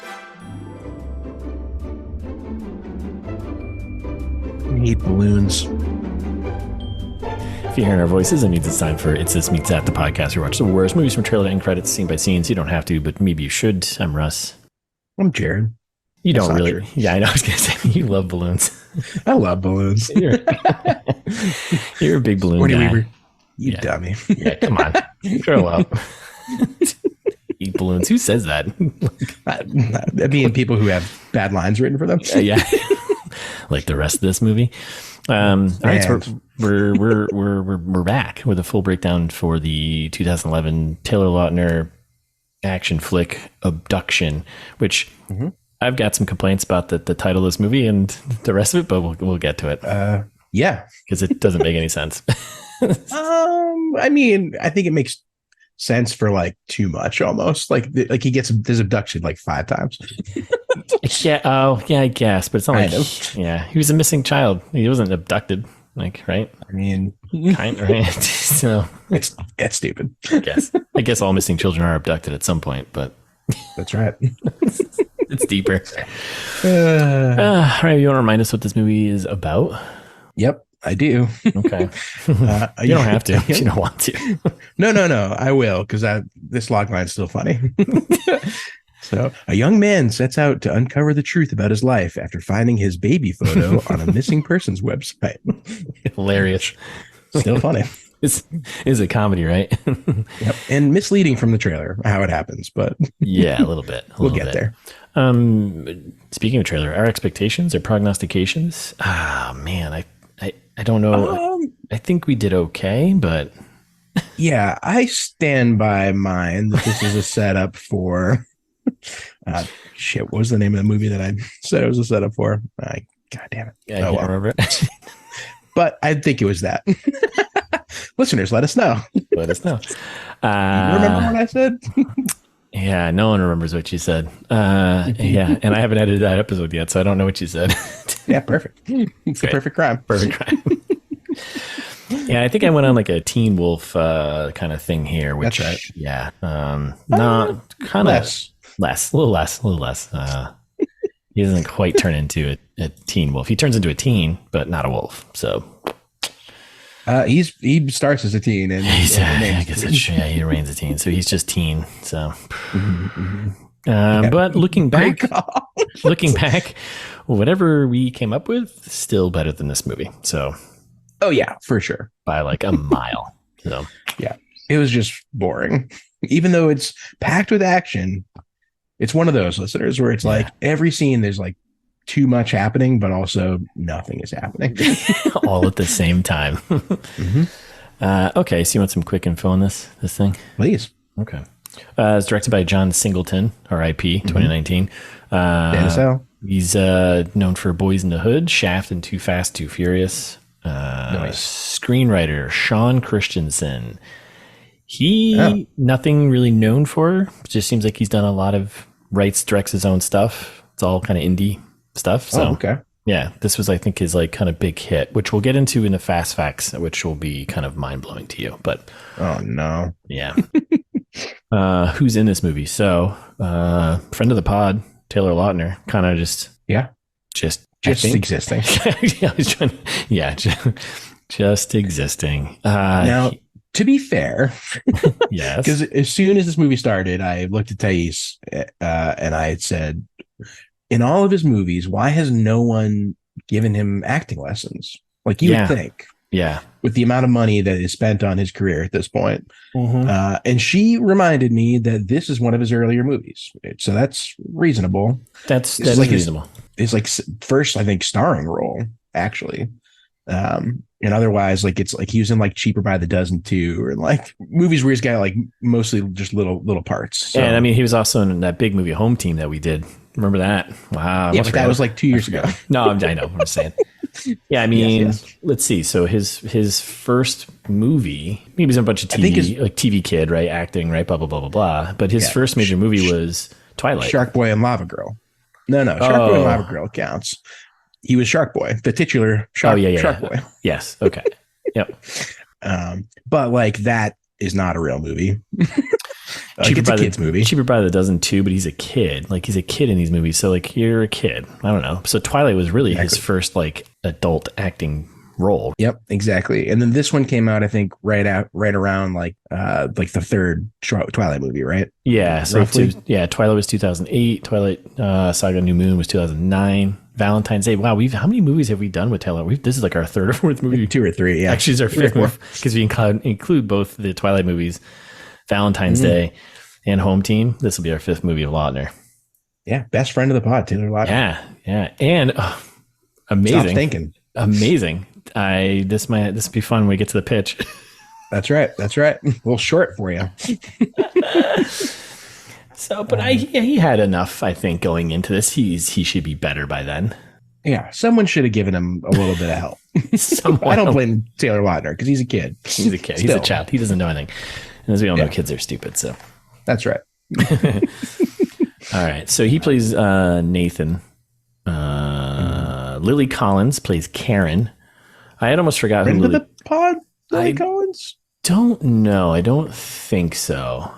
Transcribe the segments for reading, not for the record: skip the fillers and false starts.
I hate balloons. If you're hearing our voices, it means it's time for It's This Meets That, the podcast where we watch the worst movies from trailer to end credits, scene by scene. So you don't have to, but maybe you should. I'm Russ. I'm Jared. You That's don't really. true. Yeah, I know. I was going to say, you love balloons. I love balloons. You're a big balloon Sigourney guy. Weaver, you dummy. Yeah, come on. Grow up. Eat balloons. Who says that? That being people who have bad lines written for them. Yeah. Like the rest of this movie. All right, so we're back with a full breakdown for the 2011 Taylor Lautner action flick Abduction, which I've got some complaints about the title of this movie and the rest of it, but we'll get to it. Yeah, because it doesn't make any sense. I mean, I think it makes sense for like too much almost. Like he gets this abduction like 5 times. Yeah. Oh, yeah. I guess, but it's not like yeah. He was a missing child. He wasn't abducted. Like, right? I mean, kind right. So it's stupid. I guess all missing children are abducted at some point, but that's right. It's deeper. All right, you want to remind us what this movie is about? Yep, I do. Okay. You don't have to. If you don't want to. No. I will, because this log line's still funny. So, a young man sets out to uncover the truth about his life after finding his baby photo on a missing persons website. Hilarious. Still funny. It's a comedy, right? Yep. And misleading from the trailer, how it happens, but yeah, a little bit. We'll get there. Speaking of trailer, our expectations or prognostications? Man, I don't know. I think we did okay, but yeah, I stand by mine that this is a setup for what was the name of the movie that I said it was a setup for? God damn it. Yeah, I can't remember it. But I think it was that. Listeners, let us know. Let us know. You remember what I said? Yeah, no one remembers what you said. Yeah, and I haven't edited that episode yet, so I don't know what you said. Yeah, perfect. It's the perfect crime. Perfect crime. Yeah, I think I went on like a Teen Wolf kind of thing here. Which, that's right. Yeah, not kind of a little less. He doesn't quite turn into a teen wolf. He turns into a teen, but not a wolf. So he starts as a teen, and I guess he remains a teen. So he's just teen. So, but looking back, whatever we came up with, still better than this movie. So, oh yeah, for sure, by like a mile. So yeah, it was just boring, even though it's packed with action. It's one of those, listeners, where it's like every scene there's like too much happening, but also nothing is happening. All at the same time. Okay, so you want some quick info on this thing? Please. Okay. It's directed by John Singleton, R.I.P., 2019. He's known for Boys in the Hood, Shaft, and Too Fast, Too Furious. Nice. Screenwriter, Sean Christensen. Nothing really known for. It just seems like he's done a lot of directs his own stuff. It's all kind of indie stuff. So, okay. Yeah, this was, I think, his like kind of big hit, which we'll get into in the fast facts, which will be kind of mind blowing to you. But oh no, yeah. Who's in this movie? So, friend of the pod, Taylor Lautner, kind of just existing. Just existing. Now, to be fair, yes, because as soon as this movie started, I looked at Thais and I had said, in all of his movies, why has no one given him acting lessons? Like you would think. Yeah. With the amount of money that is spent on his career at this point. And she reminded me that this is one of his earlier movies. So that's reasonable. That's like reasonable. His like first, I think, starring role, actually. And otherwise, like it's like he was in like Cheaper by the Dozen too, or like movies where he's got like mostly just little parts. So. And I mean, he was also in that big movie Home Team that we did. Remember that? Wow. Yeah, but that was like 2 years ago. No, I know what I'm saying. Yeah, I mean, yes. Let's see. So his first movie, he was in a bunch of TV, like TV Kid, right? Acting, right? Blah, blah, blah, blah, blah. But his first major movie was Twilight. Shark Boy and Lava Girl. No, Shark Boy and Lava Girl counts. He was Shark Boy, the titular Shark Boy. Yes. Okay. Yep. But like that is not a real movie. It's a kid's movie. Cheaper by the dozen too, but he's a kid. Like he's a kid in these movies. So like you're a kid. I don't know. So Twilight was really his first like adult acting role. Yep, exactly. And then this one came out, I think, right around like the third Twilight movie, right? Yeah. So Twilight was 2008. Twilight Saga New Moon was 2009. Valentine's Day. Wow, how many movies have we done with Taylor? This is like our third or fourth movie. 2 or 3. Yeah, actually, it's our fifth one because we include both the Twilight movies, Valentine's Day, and Home Team. This will be our fifth movie of Lautner. Yeah, best friend of the pod, Taylor Lautner. Yeah, and amazing. Stop thinking. Amazing. This will be fun when we get to the pitch. That's right. A little short for you. So, but he had enough, I think, going into this. He should be better by then. Yeah, someone should have given him a little bit of help. I don't blame Taylor Lautner because he's a kid. He's a kid. He's a child. He doesn't know anything. And as we all know, kids are stupid. So that's right. All right. So he plays Nathan. Lily Collins plays Karen. I had almost forgot who the pod. Lily Collins. Don't know. I don't think so.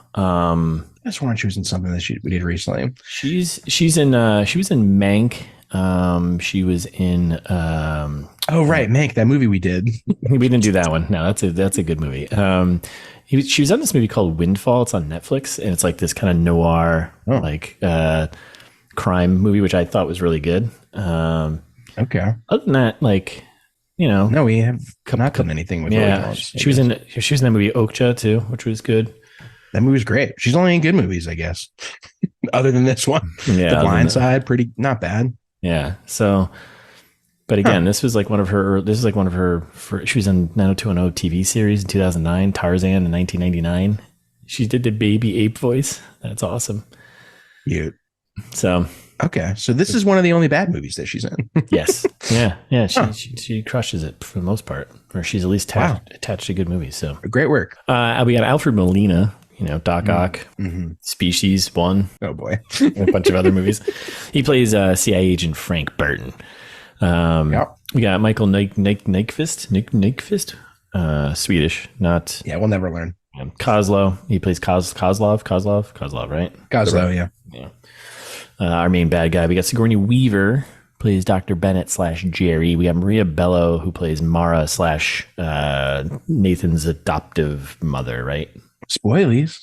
I just wanted she was in something that we did recently. She was in Mank. She was in Mank, that movie we did. We didn't do that one. No, that's a good movie. She was on this movie called Windfall. It's on Netflix, and it's like this kind of noir crime movie, which I thought was really good. Okay. Other than that, like, you know, no, we have not done anything with her. She was in that movie Okja too, which was good. That movie's great. She's only in good movies, I guess. Other than this one. Yeah. The Blind Side, pretty not bad. Yeah. So, but again, this was like one of her, she was in 90210 TV series in 2009, Tarzan in 1999. She did the baby ape voice. That's awesome. Cute. So. Okay. So this is one of the only bad movies that she's in. Yes. Yeah. She crushes it for the most part, or she's at least attached to good movies. So great work. We got Alfred Molina, Doc Ock, Species 1. Oh boy. A bunch of other movies. He plays CIA agent Frank Burton. We got Michael Nyqvist, Swedish, not. Yeah, we'll never learn. Kozlo. He plays Kozlov, right? Kozlo, yeah. Our main bad guy. We got Sigourney Weaver, plays Dr. Bennett / Jerry. We got Maria Bello, who plays Mara / Nathan's adoptive mother, right? Spoilies.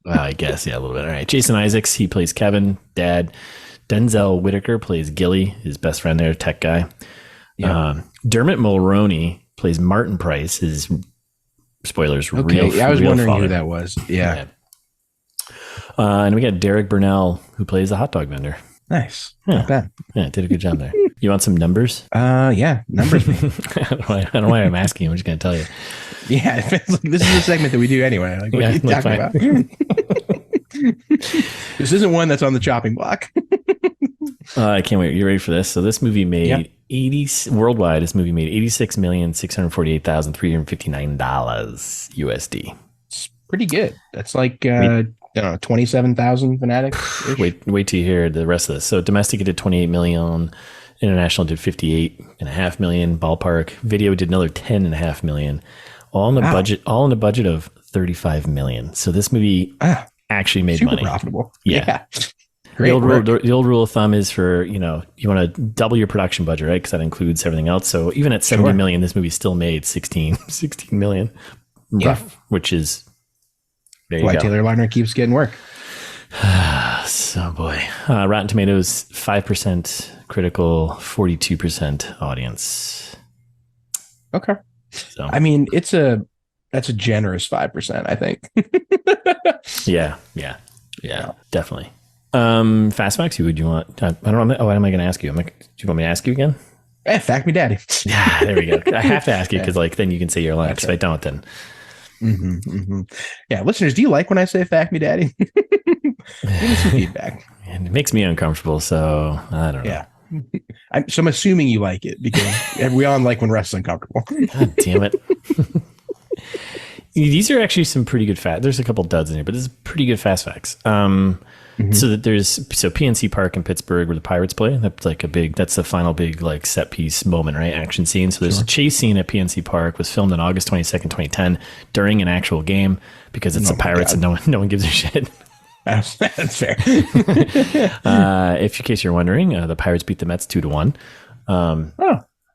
I guess, yeah, a little bit. All right. Jason Isaacs, he plays Kevin, dad. Denzel Whitaker plays Gilly, his best friend there, tech guy. Yeah. Dermot Mulroney plays Martin Price, his spoilers. Okay, I was wondering who that was. Yeah. And we got Derek Burnell, who plays the hot dog vendor. Nice. Yeah. Not bad. Yeah, did a good job there. You want some numbers? Yeah, numbers. I don't know why I'm asking. I'm just going to tell you. Yeah, this is the segment that we do anyway. Like, what are you talking about? This isn't one that's on the chopping block. I can't wait. You ready for this? So this movie made worldwide. This movie made $86,648,359 USD. It's pretty good. That's like 27,000 fanatics. Wait till you hear the rest of this. So domestic, it did 28 million. International did 58.5 million. Ballpark video did another 10.5 million. All in the budget. All in the budget of 35 million. So this movie actually made super money. Profitable. Yeah. Great the old rule of thumb is for, you want to double your production budget, right? Because that includes everything else. So even at 70 million, this movie still made 16 million. Rough, which is why Taylor Lautner keeps getting work. So boy, Rotten Tomatoes 5% critical, 42% audience. Okay, so I mean that's a generous 5%. I think. Yeah, definitely. Fast facts. Who would you want? I don't know. What am I going to ask you? Do you want me to ask you again? Fact me, daddy. Yeah, there we go. I have to ask you because then you can say your lines. If I don't, then. Yeah, listeners, do you like when I say "fact me, daddy"? Give me some feedback. And it makes me uncomfortable, so I don't know. Yeah, I'm assuming you like it because we all like when Russ is uncomfortable. God damn it! These are actually some pretty good facts. There's a couple duds in here, but this is pretty good fast facts. So that PNC Park in Pittsburgh where the Pirates play. That's the final big like set piece moment, right? Action scene. So there's a chase scene at PNC Park, was filmed on August 22nd, 2010 during an actual game because it's the Pirates and no one gives a shit. That's fair. In case you're wondering, the Pirates beat the Mets 2-1.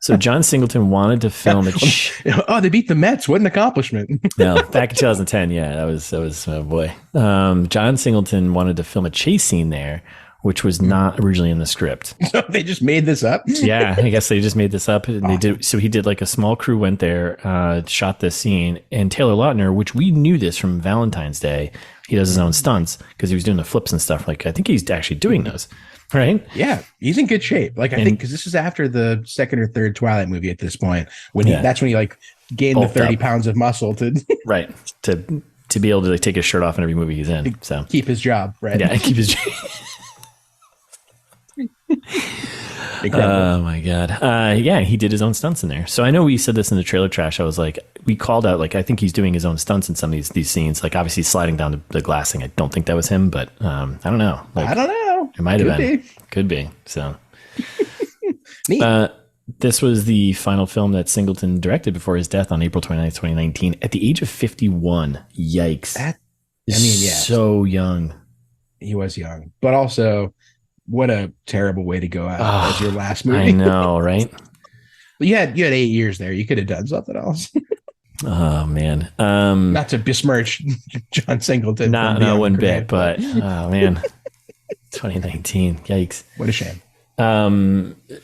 So John Singleton wanted to film they beat the Mets. What an accomplishment. No, back in 2010. Yeah, that was oh boy. John Singleton wanted to film a chase scene there, which was not originally in the script. So they just made this up? Yeah, I guess they just made this up. And they did. So he did like a small crew went there, shot this scene. And Taylor Lautner, which we knew this from Valentine's Day, he does his own stunts because he was doing the flips and stuff. Like I think he's actually doing those. Right. Yeah, he's in good shape. Like I think because this is after the second or third Twilight movie at this point. That's when he like gained the 30 pounds of muscle to to be able to like, take his shirt off in every movie he's in. So keep his job. Right. Yeah, keep his job. Oh my god. Yeah, he did his own stunts in there. So I know we said this in the trailer trash. I was like, we called out like I think he's doing his own stunts in some of these scenes. Like obviously sliding down the glassing. I don't think that was him, but I don't know. Like, I don't know. It might have been. Could be. So neat. This was the final film that Singleton directed before his death on April 29th, 2019 at the age of 51. Yikes. So young. He was young, but also what a terrible way to go out as your last movie. I know, right? But you had 8 years there. You could have done something else. Oh man. Not to besmirch John Singleton. Not one bit, but oh man. 2019. Yikes. What a shame.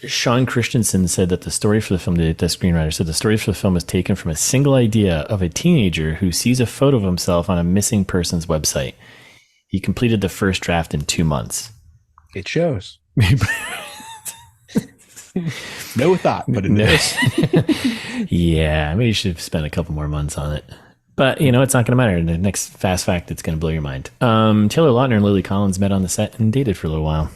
Sean Christensen said that the story for the film, the screenwriter said the story for the film was taken from a single idea of a teenager who sees a photo of himself on a missing person's website. He completed the first draft in 2 months. It shows. No thought, but it is. Yeah, maybe you should have spent a couple more months on it. But, it's not going to matter. The next fast fact, it's going to blow your mind. Taylor Lautner and Lily Collins met on the set and dated for a little while.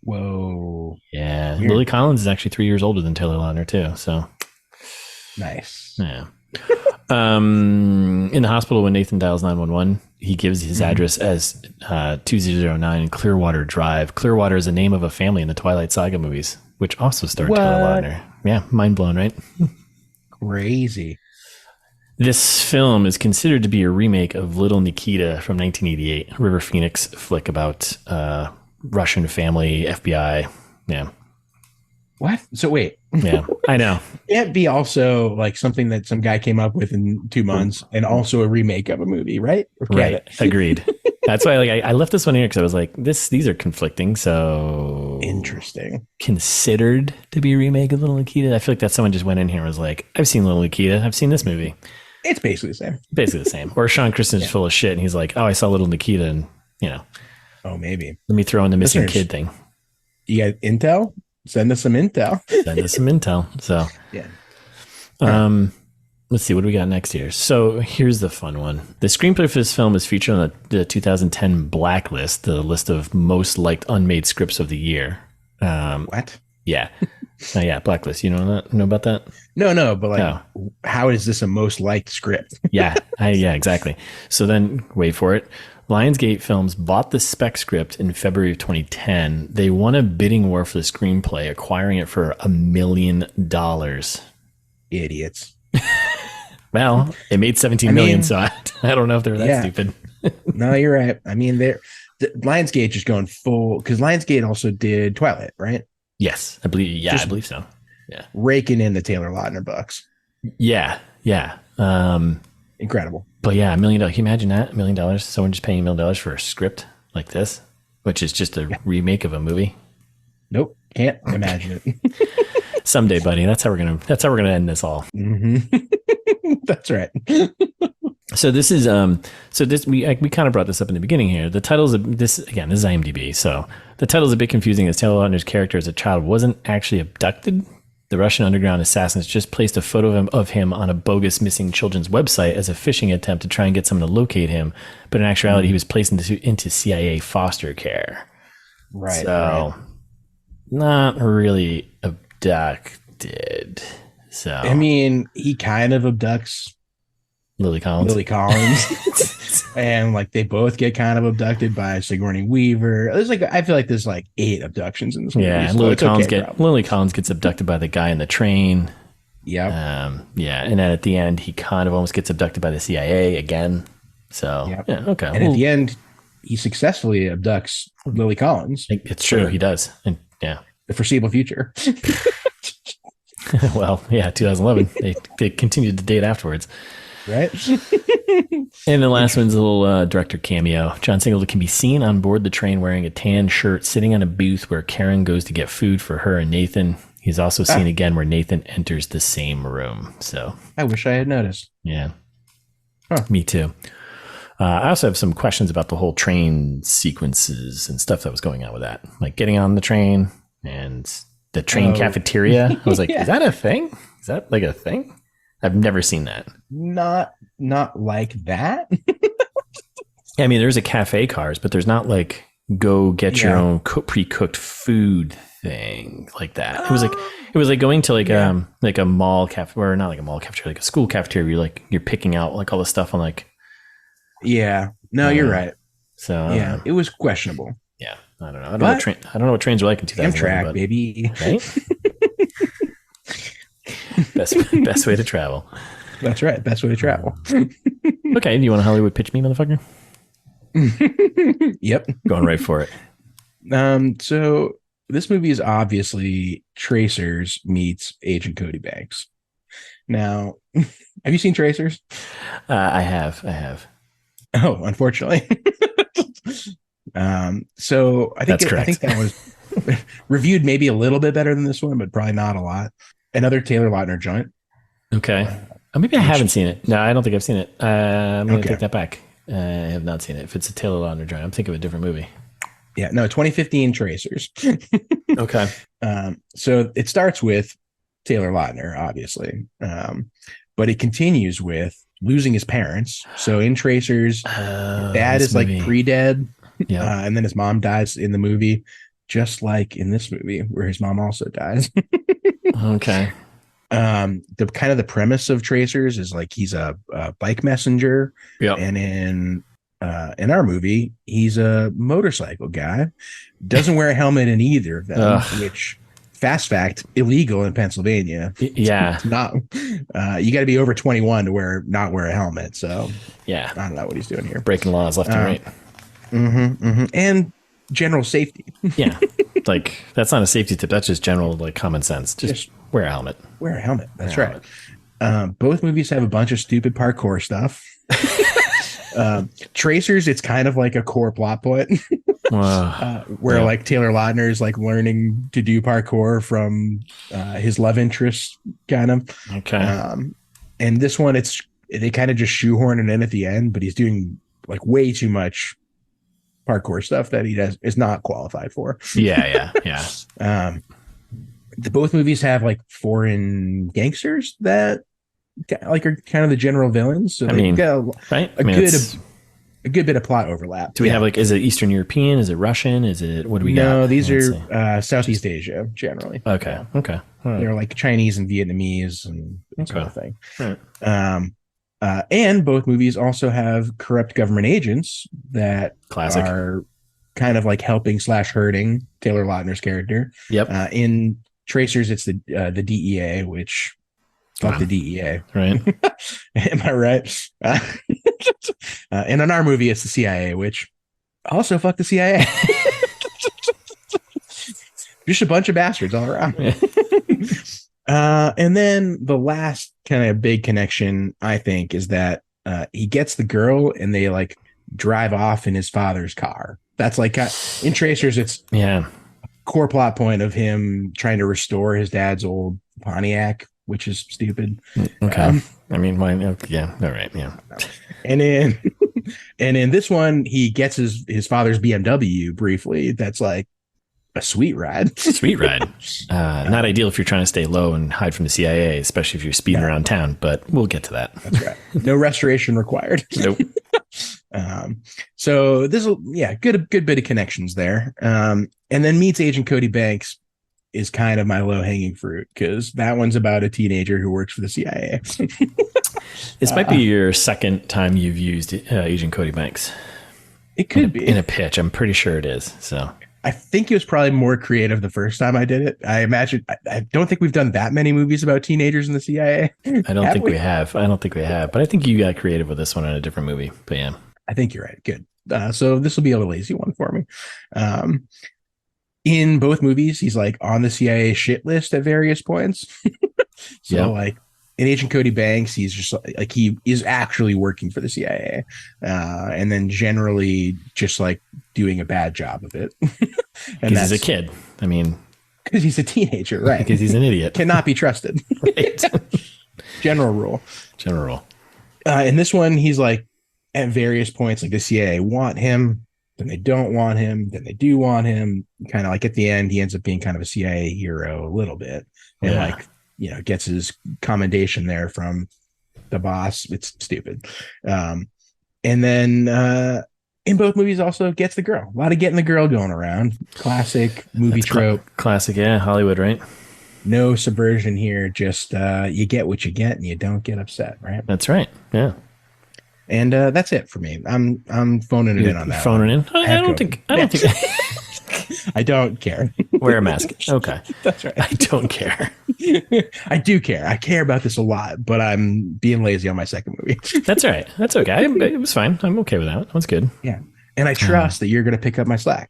Whoa. Yeah. Weird. Lily Collins is actually 3 years older than Taylor Lautner, too. So nice. Yeah. In the hospital, when Nathan dials 911, he gives his address as 2009 Clearwater Drive. Clearwater is the name of a family in the Twilight Saga movies, which also starred Taylor Lautner. Yeah. Mind blown, right? Crazy. This film is considered to be a remake of Little Nikita from 1988, River Phoenix flick about Russian family, FBI. Yeah. What? So wait. Yeah, I know. Can't be also like something that some guy came up with in 2 months and also a remake of a movie, right? Right. Agreed. That's why I left this one here because I was like, these are conflicting. So interesting. Considered to be a remake of Little Nikita. I feel like that someone just went in here and was like, I've seen Little Nikita. I've seen this movie. It's basically the same. Basically the same. Or Sean Christensen's full of shit and he's like, oh, I saw Little Nikita and, Oh, maybe. Let me throw in the missing kid thing. You got intel? Send us some intel. Send us some intel. So, yeah. Let's see. What do we got next here? So here's the fun one. The screenplay for this film is featured on the 2010 Blacklist, the list of most liked unmade scripts of the year. What? Yeah. Yeah, Blacklist. You know about that? No, but how is this a most liked script? Yeah, exactly. So then, wait for it. Lionsgate Films bought the spec script in February of 2010. They won a bidding war for the screenplay, acquiring it for $1 million. Idiots. Well, it made 17 million, so I don't know if they're that stupid. No, you're right. I mean, Lionsgate just going full, because Lionsgate also did Twilight, right? Yes, I believe. Yeah, I believe so. Yeah, raking in the Taylor Lautner bucks. Yeah. Incredible. But yeah, $1 million. Can you imagine that? $1 million. Someone just paying $1 million for a script like this, which is just a remake of a movie. Nope, can't imagine it. Someday, buddy. That's how we're gonna end this all. Mm-hmm. That's right. So this is we kind of brought this up in the beginning here. The titles of this is IMDb. So the title is a bit confusing as Taylor Lautner's character as a child wasn't actually abducted. The Russian underground assassins just placed a photo of him on a bogus missing children's website as a phishing attempt to try and get someone to locate him. But in actuality, he was placed into CIA foster care. Right. So not really abducted. So I mean, he kind of abducts Lily Collins. And like they both get kind of abducted by Sigourney Weaver. There's like, I feel like there's like 8 abductions in this movie. Yeah, so Lily Collins gets abducted by the guy in the train. Yeah. Yeah, and then at the end he kind of almost gets abducted by the CIA again. So yeah, okay. And at the end, he successfully abducts Lily Collins. It's true, he does. And yeah, the foreseeable future. Well, yeah, 2011. They continued to date afterwards. Right. And the last one's a little director cameo. John Singleton can be seen on board the train wearing a tan shirt, sitting on a booth where Karen goes to get food for her and Nathan. He's also seen again where Nathan enters the same room. So I wish I had noticed. Yeah. Me too. I also have some questions about the whole train sequences and stuff that was going on with that. Like getting on the train and the train cafeteria. I was like, Is that a thing? Is that like a thing? I've never seen that. Not like that. I mean, there's a cafe cars, but there's not like go get your own pre-cooked food thing like that. It was like going to like a mall cafe, or not like a mall cafeteria, like a school cafeteria. You're picking out like all the stuff on like. Yeah. No, you're right. So it was questionable. Yeah, I don't know. I don't know what trains are like in 2011. Amtrak, baby. Right? Best way to travel. That's right. Best way to travel. Okay. Do you want a Hollywood pitch me, motherfucker? Yep. Going right for it. So this movie is obviously Tracers meets Agent Cody Banks. Now, have you seen Tracers? I have. Oh, unfortunately. So I think that was reviewed maybe a little bit better than this one, but probably not a lot. Another Taylor Lautner joint. Okay. Maybe I haven't seen it. No, I don't think I've seen it. I'm going to take that back. I have not seen it. If it's a Taylor Lautner joint, I'm thinking of a different movie. Yeah, no, 2015 Tracers. Okay. So it starts with Taylor Lautner, obviously. But it continues with losing his parents. So in Tracers, dad is like pre-dead. Yeah. And then his mom dies in the movie, just like in this movie where his mom also dies. Okay. The kind of the premise of Tracers is like he's a bike messenger. Yeah. And in our movie, he's a motorcycle guy. Doesn't wear a helmet in either of them, which fast fact, illegal in Pennsylvania. Yeah. It's not you got to be over 21 to not wear a helmet. So yeah, I don't know what he's doing here. Breaking laws left and right. And general safety. Yeah. Like that's not a safety tip. That's just general like common sense. Just wear a helmet. Wear a helmet. That's right. Both movies have a bunch of stupid parkour stuff. Tracers, it's kind of like a core plot point where like Taylor Lautner is like learning to do parkour from his love interest kind of. Okay. And this one, they kind of just shoehorn it in at the end, but he's doing like way too much parkour stuff that he is not qualified for. Yeah. Both movies have like foreign gangsters that like are kind of the general villains. So they got a good bit of plot overlap. Do we have like, is it Eastern European? Is it Russian? Is it, what do we got? No, these are Southeast Asia generally. Okay. Okay. Right. They're like Chinese and Vietnamese and that sort of thing. Right. And both movies also have corrupt government agents that are kind of like helping / hurting Taylor Lautner's character. Yep. In Tracers, it's the DEA, which fuck the DEA. Right. Am I right? And in our movie, it's the CIA, which also fuck the CIA. Just a bunch of bastards all around. And then the last kind of big connection, I think, is that he gets the girl and they like drive off in his father's car. That's like in Tracers, it's core plot point of him trying to restore his dad's old Pontiac, which is stupid. Okay. I mean, yeah. All right. Yeah. And in this one, he gets his father's BMW briefly. That's like a sweet ride. Sweet ride. Not ideal if you're trying to stay low and hide from the CIA, especially if you're speeding around town, but we'll get to that. That's right. No restoration required. Nope. So this will, good bit of connections there. And then meets Agent Cody Banks. is kind of my low hanging fruit because that one's about a teenager who works for the CIA. This might be your second time you've used Agent Cody Banks. It could be in a pitch. I'm pretty sure it is. So I think it was probably more creative the first time I did it. I imagine. I don't think we've done that many movies about teenagers in the CIA. I don't think we have. But I think you got creative with this one in a different movie. But yeah, I think you're right. Good. So this will be a lazy one for me. In both movies, he's like on the CIA shit list at various points. So like in Agent Cody Banks, he's just like he is actually working for the CIA, and then generally just like doing a bad job of it. And he's a kid. I mean, because he's a teenager, right? Because he's an idiot, cannot be trusted. Right. General rule. In this one, he's like at various points, like the CIA want him, then they don't want him, then they do want him. Kind of like at the end, he ends up being kind of a CIA hero a little bit, and like, you know, gets his commendation there from the boss. It's stupid. And then in both movies also gets the girl. A lot of getting the girl going around. Classic movie trope. Classic, yeah. Hollywood, right? No subversion here. Just you get what you get and you don't get upset, right? That's right. Yeah. And that's it for me. I'm phoning it in on that. Phoning in? I don't think. I don't care. Wear a mask. Okay. That's right. I don't care. I do care. I care about this a lot, but I'm being lazy on my second movie. That's all right. That's okay. It was fine. I'm okay with that. That's good. Yeah. And I trust that you're going to pick up my slack.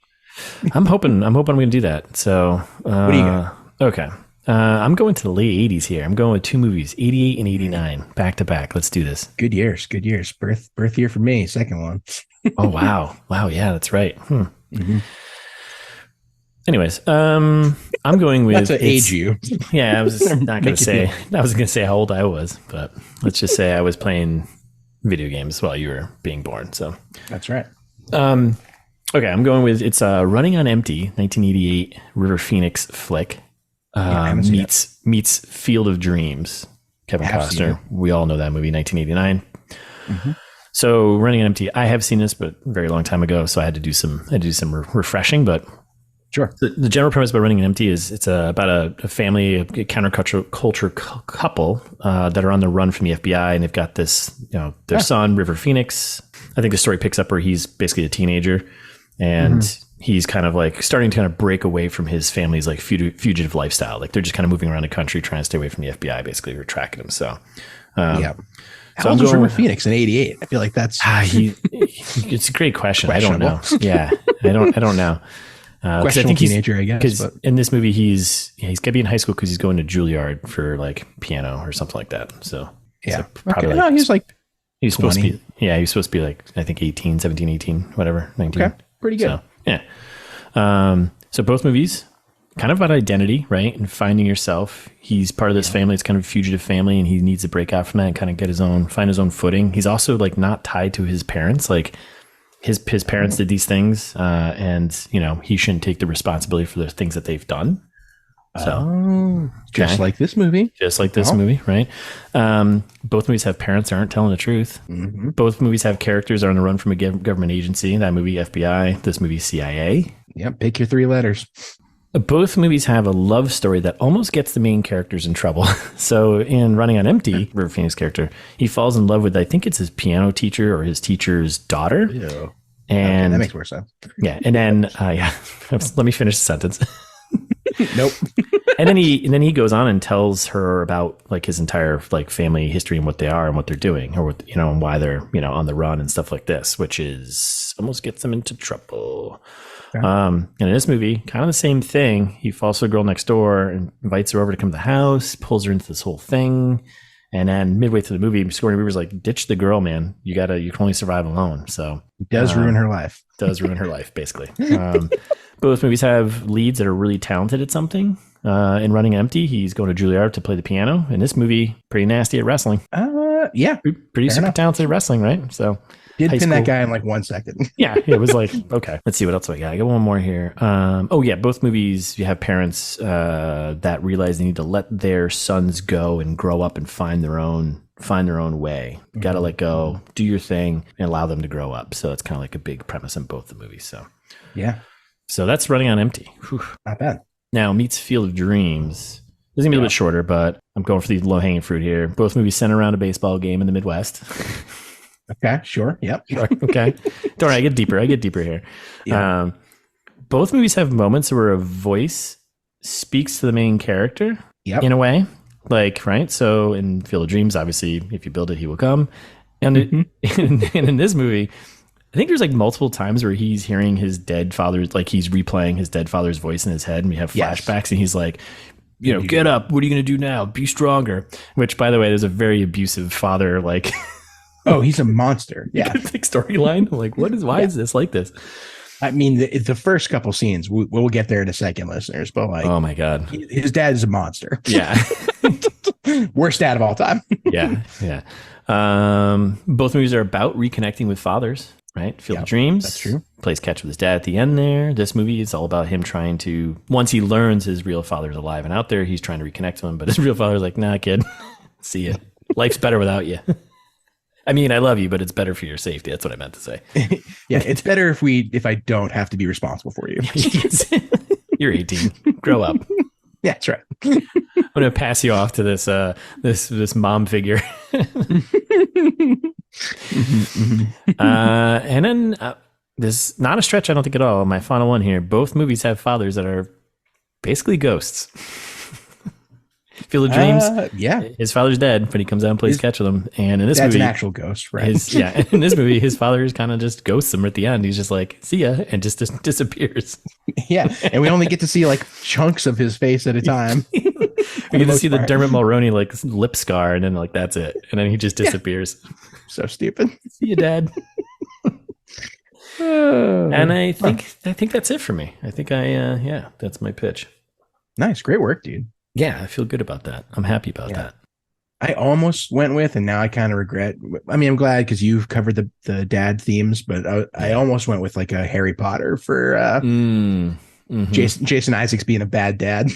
I'm hoping I'm going to do that. So, what do you got? Okay. I'm going to the late 80s here. I'm going with two movies, 88 and 89, back to back. Let's do this. Good years. Birth year for me. Second one. Oh, wow. Wow. Yeah, that's right. Mm-hmm. Anyways, I'm going with that's what age you. Yeah, I was not going to say. I was going to say how old I was, but let's just say I was playing video games while you were being born. So that's right. Okay, I'm going with it's Running on Empty, 1988 River Phoenix flick. Meets Field of Dreams. Kevin Costner. We all know that movie, 1989. Mm-hmm. So Running on Empty. I have seen this, but a very long time ago, so I had to do some refreshing, but. Sure. The general premise about Running on Empty is it's about a family, a counterculture couple that are on the run from the FBI, and they've got this, their son, River Phoenix. I think the story picks up where he's basically a teenager, and he's kind of like starting to kind of break away from his family's like fugitive lifestyle. Like they're just kind of moving around the country trying to stay away from the FBI. Basically, we're tracking him. So, yeah. How old was River Phoenix in '88? I feel like that's it's a great question. I don't know. Yeah, I don't know. Questionable teenager, I guess. Because in this movie, he's got to be in high school because he's going to Juilliard for like piano or something like that. So yeah, probably okay. He's like he's supposed to be. Yeah, he's supposed to be like I think 18, 17, 18, whatever, 19. Okay, pretty good. So, yeah. So both movies kind of about identity, right, and finding yourself. He's part of this family. It's kind of a fugitive family, and he needs to break out from that and kind of find his own footing. He's also like not tied to his parents, like. His parents did these things, and he shouldn't take the responsibility for the things that they've done. So, just like this movie, movie, right? Both movies have parents that aren't telling the truth. Mm-hmm. Both movies have characters that are on the run from a government agency. That movie, FBI. This movie, CIA. Yep, pick your three letters. Both movies have a love story that almost gets the main characters in trouble. So in Running on Empty, River Phoenix character, he falls in love with, I think it's his piano teacher or his teacher's daughter. Ew. And that makes more sense. Yeah. And then, let me finish the sentence. Nope. And then he goes on and tells her about like his entire like family history and what they are and what they're doing or what, and why they're, on the run and stuff like this, which is almost gets them into trouble. Okay. And in this movie, kind of the same thing. He falls for the girl next door and invites her over to come to the house, pulls her into this whole thing. And then midway through the movie, Sigourney Weaver's like, ditch the girl, man. You can only survive alone. So it does ruin her life. Does ruin her life, basically. Both movies have leads that are really talented at something. In Running Empty, he's going to Juilliard to play the piano. In this movie, pretty nasty at wrestling. Yeah. Pretty super talented at wrestling, right? So did pin that guy in like 1 second. Yeah, it was like, okay. Let's see what else I got. I got one more here. Both movies, you have parents that realize they need to let their sons go and grow up and find their own way. You got to let go, do your thing, and allow them to grow up. So it's kind of like a big premise in both the movies. So yeah. So that's Running on Empty. Whew. Not bad. now meets Field of Dreams. This is going to be a little bit shorter, but I'm going for the low-hanging fruit here. Both movies center around a baseball game in the Midwest. Okay, sure. Yep. Sure. Okay. Don't worry, I get deeper here. Yeah. Both movies have moments where a voice speaks to the main character in a way. Like, right? So in Field of Dreams, obviously, if you build it, he will come. And in this movie, I think there's like multiple times where he's hearing his dead father's, like he's replaying his dead father's voice in his head. And we have flashbacks and he's like, get up. What are you going to do now? Be stronger. Which, by the way, there's a very abusive father, like... Oh, he's a monster. Yeah. Like storyline. Like, why is this like this? I mean, the first couple scenes, we'll get there in a second, listeners, but like, oh my God, his dad is a monster. Yeah. Worst dad of all time. Yeah. Both movies are about reconnecting with fathers, right? Field of Dreams. That's true. Plays catch with his dad at the end there. This movie is all about him trying to, once he learns his real father's alive and out there, he's trying to reconnect to him, but his real father's like, nah, kid, see ya. Life's better without you. I mean, I love you, but it's better for your safety. That's what I meant to say. Yeah, it's better if I don't have to be responsible for you. You're 18. Grow up. Yeah, that's right. I'm gonna pass you off to this mom figure. And then this is not a stretch, I don't think at all. My final one here. Both movies have fathers that are basically ghosts. Field of Dreams. His father's dead, but he comes out and plays catch with him. And in this movie, an actual ghost, right? In this movie, his father is kind of just ghosts him at the end. He's just like, see ya, and just disappears. Yeah. And we only get to see like chunks of his face at a time. We get to see the Dermot Mulroney like lip scar, and then like that's it. And then he just disappears. So stupid. See you, Dad. And I think that's it for me. I think that's my pitch. Nice. Great work, dude. Yeah, I feel good about that. I'm happy about that. I almost went with, and now I kind of regret. I mean, I'm glad because you've covered the dad themes, but I almost went with like a Harry Potter for Jason Isaacs being a bad dad.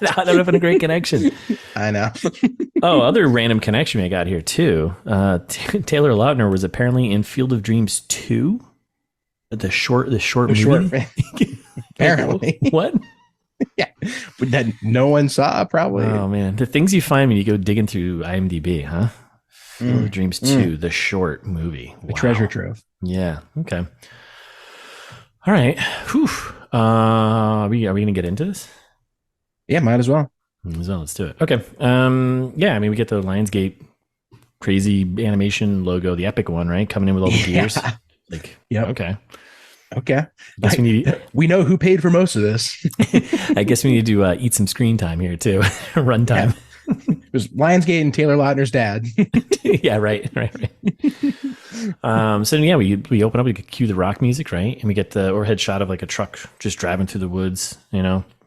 That would have been a great connection. I know. Other random connection I got here too. Taylor Lautner was apparently in Field of Dreams 2, the short movie. Apparently, what? Yeah, but that no one saw probably. Oh man, the things you find when you go digging through IMDb, huh? Field of Dreams 2, the short movie, the treasure trove. Yeah. Okay. All right. Whew. Are we gonna get into this? Yeah, might as well. Let's do it. Okay. I mean, we get the Lionsgate crazy animation logo, the epic one, right? Coming in with all the gears. Like, okay. We know who paid for most of this. I guess we need to eat some screen time here too. Runtime. It was Lionsgate and Taylor Lautner's dad. Yeah, right. So we open up, we cue the rock music, right? And we get the overhead shot of like a truck just driving through the woods,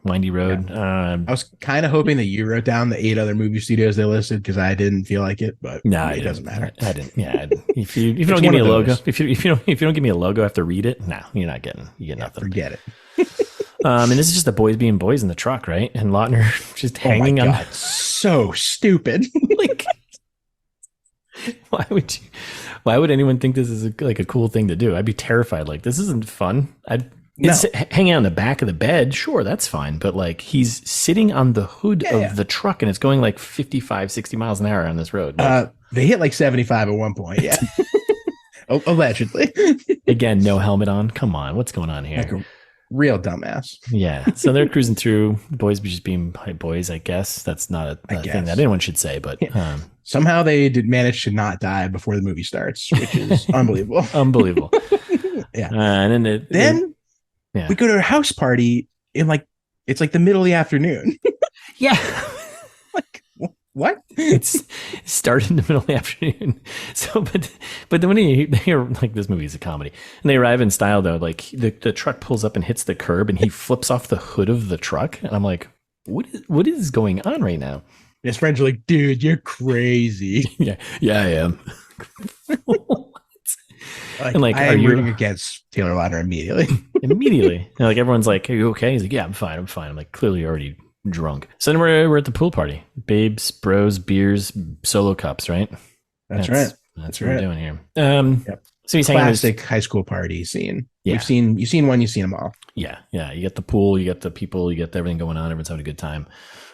windy road. I was kind of hoping that you wrote down the 8 other movie studios they listed because I didn't feel like it, but it doesn't matter. I didn't. Yeah, if you don't give me a logo, if you don't give me a logo, I have to read it. No, you get nothing. Forget it. And this is just the boys being boys in the truck, right? And Lautner just hanging on. So stupid. Like, why would anyone think this is a cool thing to do? I'd be terrified. Like, this isn't fun. It's hanging on the back of the bed. Sure, that's fine. But like, he's sitting on the hood of the truck and it's going like 55, 60 miles an hour on this road. Like, they hit like 75 at one point. Yeah. Allegedly. Again, no helmet on. Come on. What's going on here? Like a real dumbass. Yeah. So they're cruising through, boys just being boys, I guess. That's not a thing that anyone should say, but somehow they did manage to not die before the movie starts, which is unbelievable. Unbelievable. Yeah. And then we go to a house party in it's like the middle of the afternoon. Yeah. Like, what? It started in the middle of the afternoon. So, but then when they are like, this movie is a comedy, and they arrive in style though, like the truck pulls up and hits the curb, and he flips off the hood of the truck, and I'm like, what is going on right now? His friends are like, dude, you're crazy. Yeah, I am. And like, are you rooting against Taylor Lautner immediately? Immediately. And like, everyone's like, are you okay? He's like, yeah, I'm fine. I'm like, clearly already drunk. So then we're at the pool party. Babes, bros, beers, solo cups, right? That's right. That's what we're doing here. So he's classic high school party scene. Yeah. You've seen one, you've seen them all. Yeah. You get the pool, you get the people, you get everything going on. Everyone's having a good time.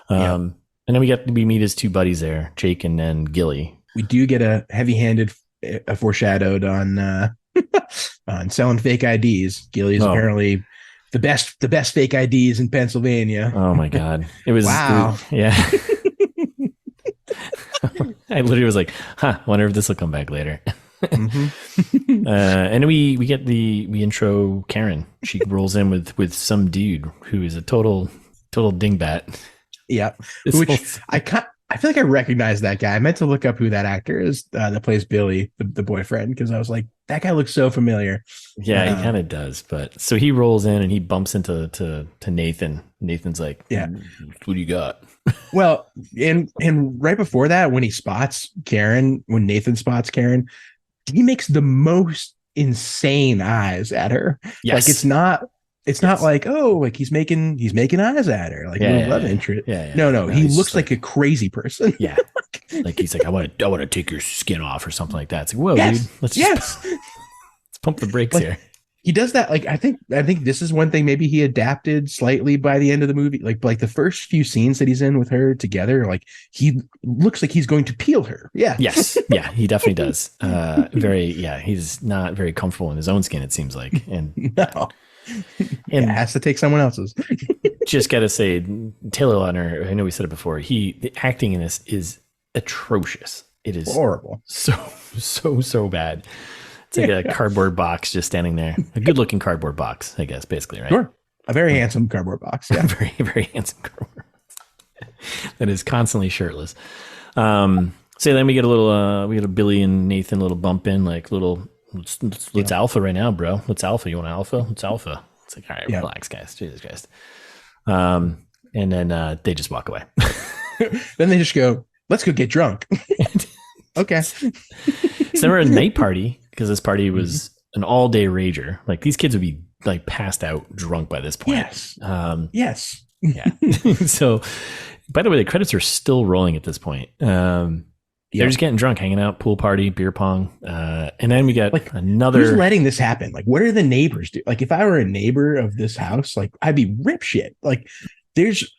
And then we meet his two buddies there, Jake and then Gilly. We do get a heavy-handed foreshadowed on on selling fake IDs. Gilly is apparently the best fake IDs in Pennsylvania. Oh my God. It was, wow. Yeah. I literally was like, wonder if this will come back later. Mm-hmm. And we intro Karen. She rolls in with some dude who is a total dingbat. Yeah. Which I feel like I recognize that guy. I meant to look up who that actor is that plays Billy, the boyfriend, because I was like, that guy looks so familiar. Yeah, he kind of does. But so he rolls in and he bumps into Nathan. Nathan's like, yeah, what do you got? Well, and right before that, when Nathan spots Karen, he makes the most insane eyes at her. Yes. Like it's not like, oh, like he's making eyes at her, like love interest. No, he looks like a crazy person. Yeah. Like he's like, I want to take your skin off or something like that. It's like, whoa, yes, dude, let's pump the brakes here. He does that. Like, I think this is one thing maybe he adapted slightly by the end of the movie. Like the first few scenes that he's in with her together, like he looks like he's going to peel her. Yeah. Yes. Yeah, he definitely does. He's not very comfortable in his own skin, it seems like. And no. And has to take someone else's. Just got to say, Taylor Lautner, I know we said it before, the acting in this is atrocious. It is horrible. So bad. It's like a cardboard box just standing there. A good-looking cardboard box, I guess, basically, right? Sure. A very handsome cardboard box. Yeah. Very, very handsome cardboard box that is constantly shirtless. So then we get a Billy and Nathan little bump in, like let's alpha right now, bro. Let's alpha. You want alpha? Let's alpha. It's like, all right, relax, guys. Jesus Christ. And then they just walk away. Then they just go, let's go get drunk. Okay. So we're at a night party because this party was an all-day rager. Like these kids would be like passed out drunk by this point. Yes. Yes. Yeah. So, by the way, the credits are still rolling at this point. They're just getting drunk, hanging out, pool party, beer pong. And then we get another. Who's letting this happen? Like, what are the neighbors do? Like, if I were a neighbor of this house, like, I'd be rip shit. Like, there's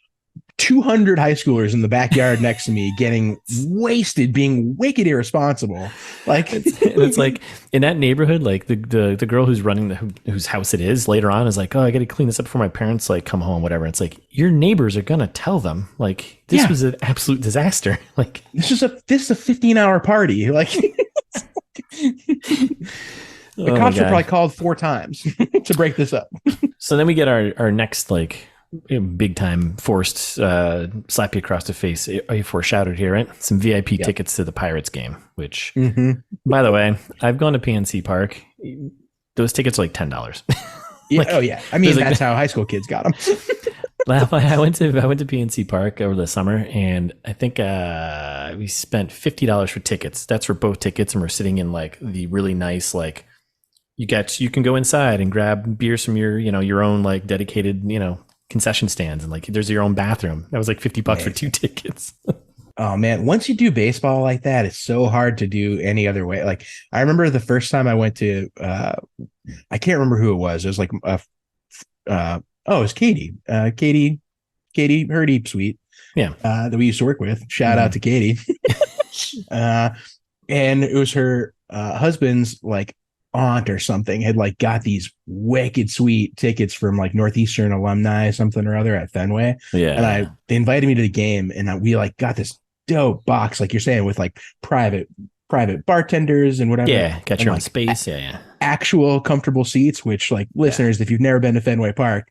200 high schoolers in the backyard next to me getting wasted, being wicked irresponsible. Like, it's like in that neighborhood, like the girl who's running whose house it is later on is like, oh, I got to clean this up before my parents like come home, whatever. It's like your neighbors are gonna tell them like this was an absolute disaster. Like this is a 15-hour party. Like the cops were probably called 4 times to break this up. So then we get our next like big time forced slap you across the face. I foreshadowed here, right? Some VIP tickets to the Pirates game, which by the way, I've gone to PNC Park. Those tickets are like $10. Yeah. I mean, that's how high school kids got them. I went to PNC Park over the summer, and I think we spent $50 for tickets. That's for both tickets, and we're sitting in like the really nice like you can go inside and grab beers from your own like dedicated concession stands, and like there's your own bathroom. That was like $50 for 2 tickets. Oh man, once you do baseball like that, it's so hard to do any other way. Like I remember the first time I went to I can't remember who it was. It was like it was Katie. Katie Hurdy Sweet. Yeah. That we used to work with. Shout out to Katie. And it was her husband's like aunt or something had like got these wicked sweet tickets from like Northeastern alumni something or other at Fenway. Yeah. And they invited me to the game, and we like got this dope box, like you're saying, with like private bartenders and whatever. Yeah, got your own like, space. Yeah. Actual comfortable seats, which like listeners, if you've never been to Fenway Park,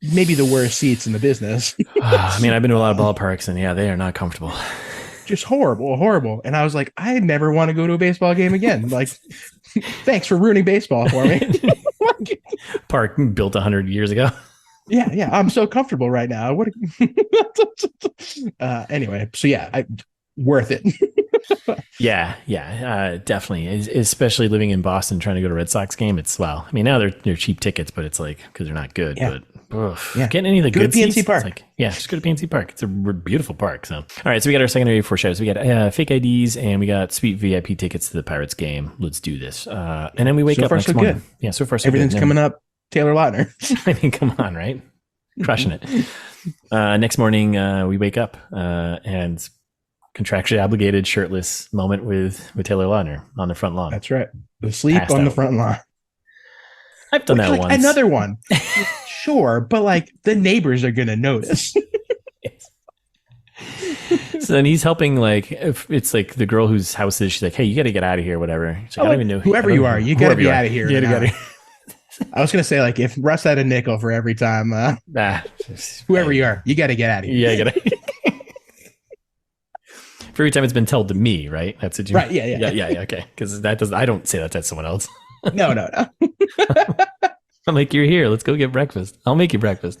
maybe the worst seats in the business. I mean, I've been to a lot of ballparks, and yeah, they are not comfortable. Just horrible. And I was like, I never want to go to a baseball game again. Like, thanks for ruining baseball for me. Park built 100 years ago. Yeah. I'm so comfortable right now. What? Anyway, so yeah, worth it. Yeah, definitely. Especially living in Boston, trying to go to a Red Sox game. It's I mean, now they're cheap tickets, but it's like because they're not good. Yeah. But Getting any of the good PNC seats, Park. like, just go to PNC Park. It's a beautiful park. So, all right, so we got our secondary foreshadows. We got fake IDs and we got sweet VIP tickets to the Pirates game. Let's do this. And then we wake up next morning. Good. Yeah, so far so everything's good. Coming up. Taylor Lautner. I mean, come on, right? Crushing it. Next morning, we wake up and contractually obligated shirtless moment with Taylor Lautner on the front lawn. That's right. The sleep Passed on the front lawn. I've done that once. Another one. Sure, but like the neighbors are gonna notice. So then he's helping, like, if it's like the girl whose house is, she's like, hey, you gotta get out of here, whatever. She's like, I don't even know whoever you are, you gotta be out of here. You gotta get out of here. I was gonna say, like, if Russ had a nickel for every time whoever you are, you gotta get out of here. Yeah, you gotta for every time it's been told to me, right? That's what you right, yeah, okay. Because that doesn't, I don't say that to someone else. No. I'm like, you're here. Let's go get breakfast. I'll make you breakfast.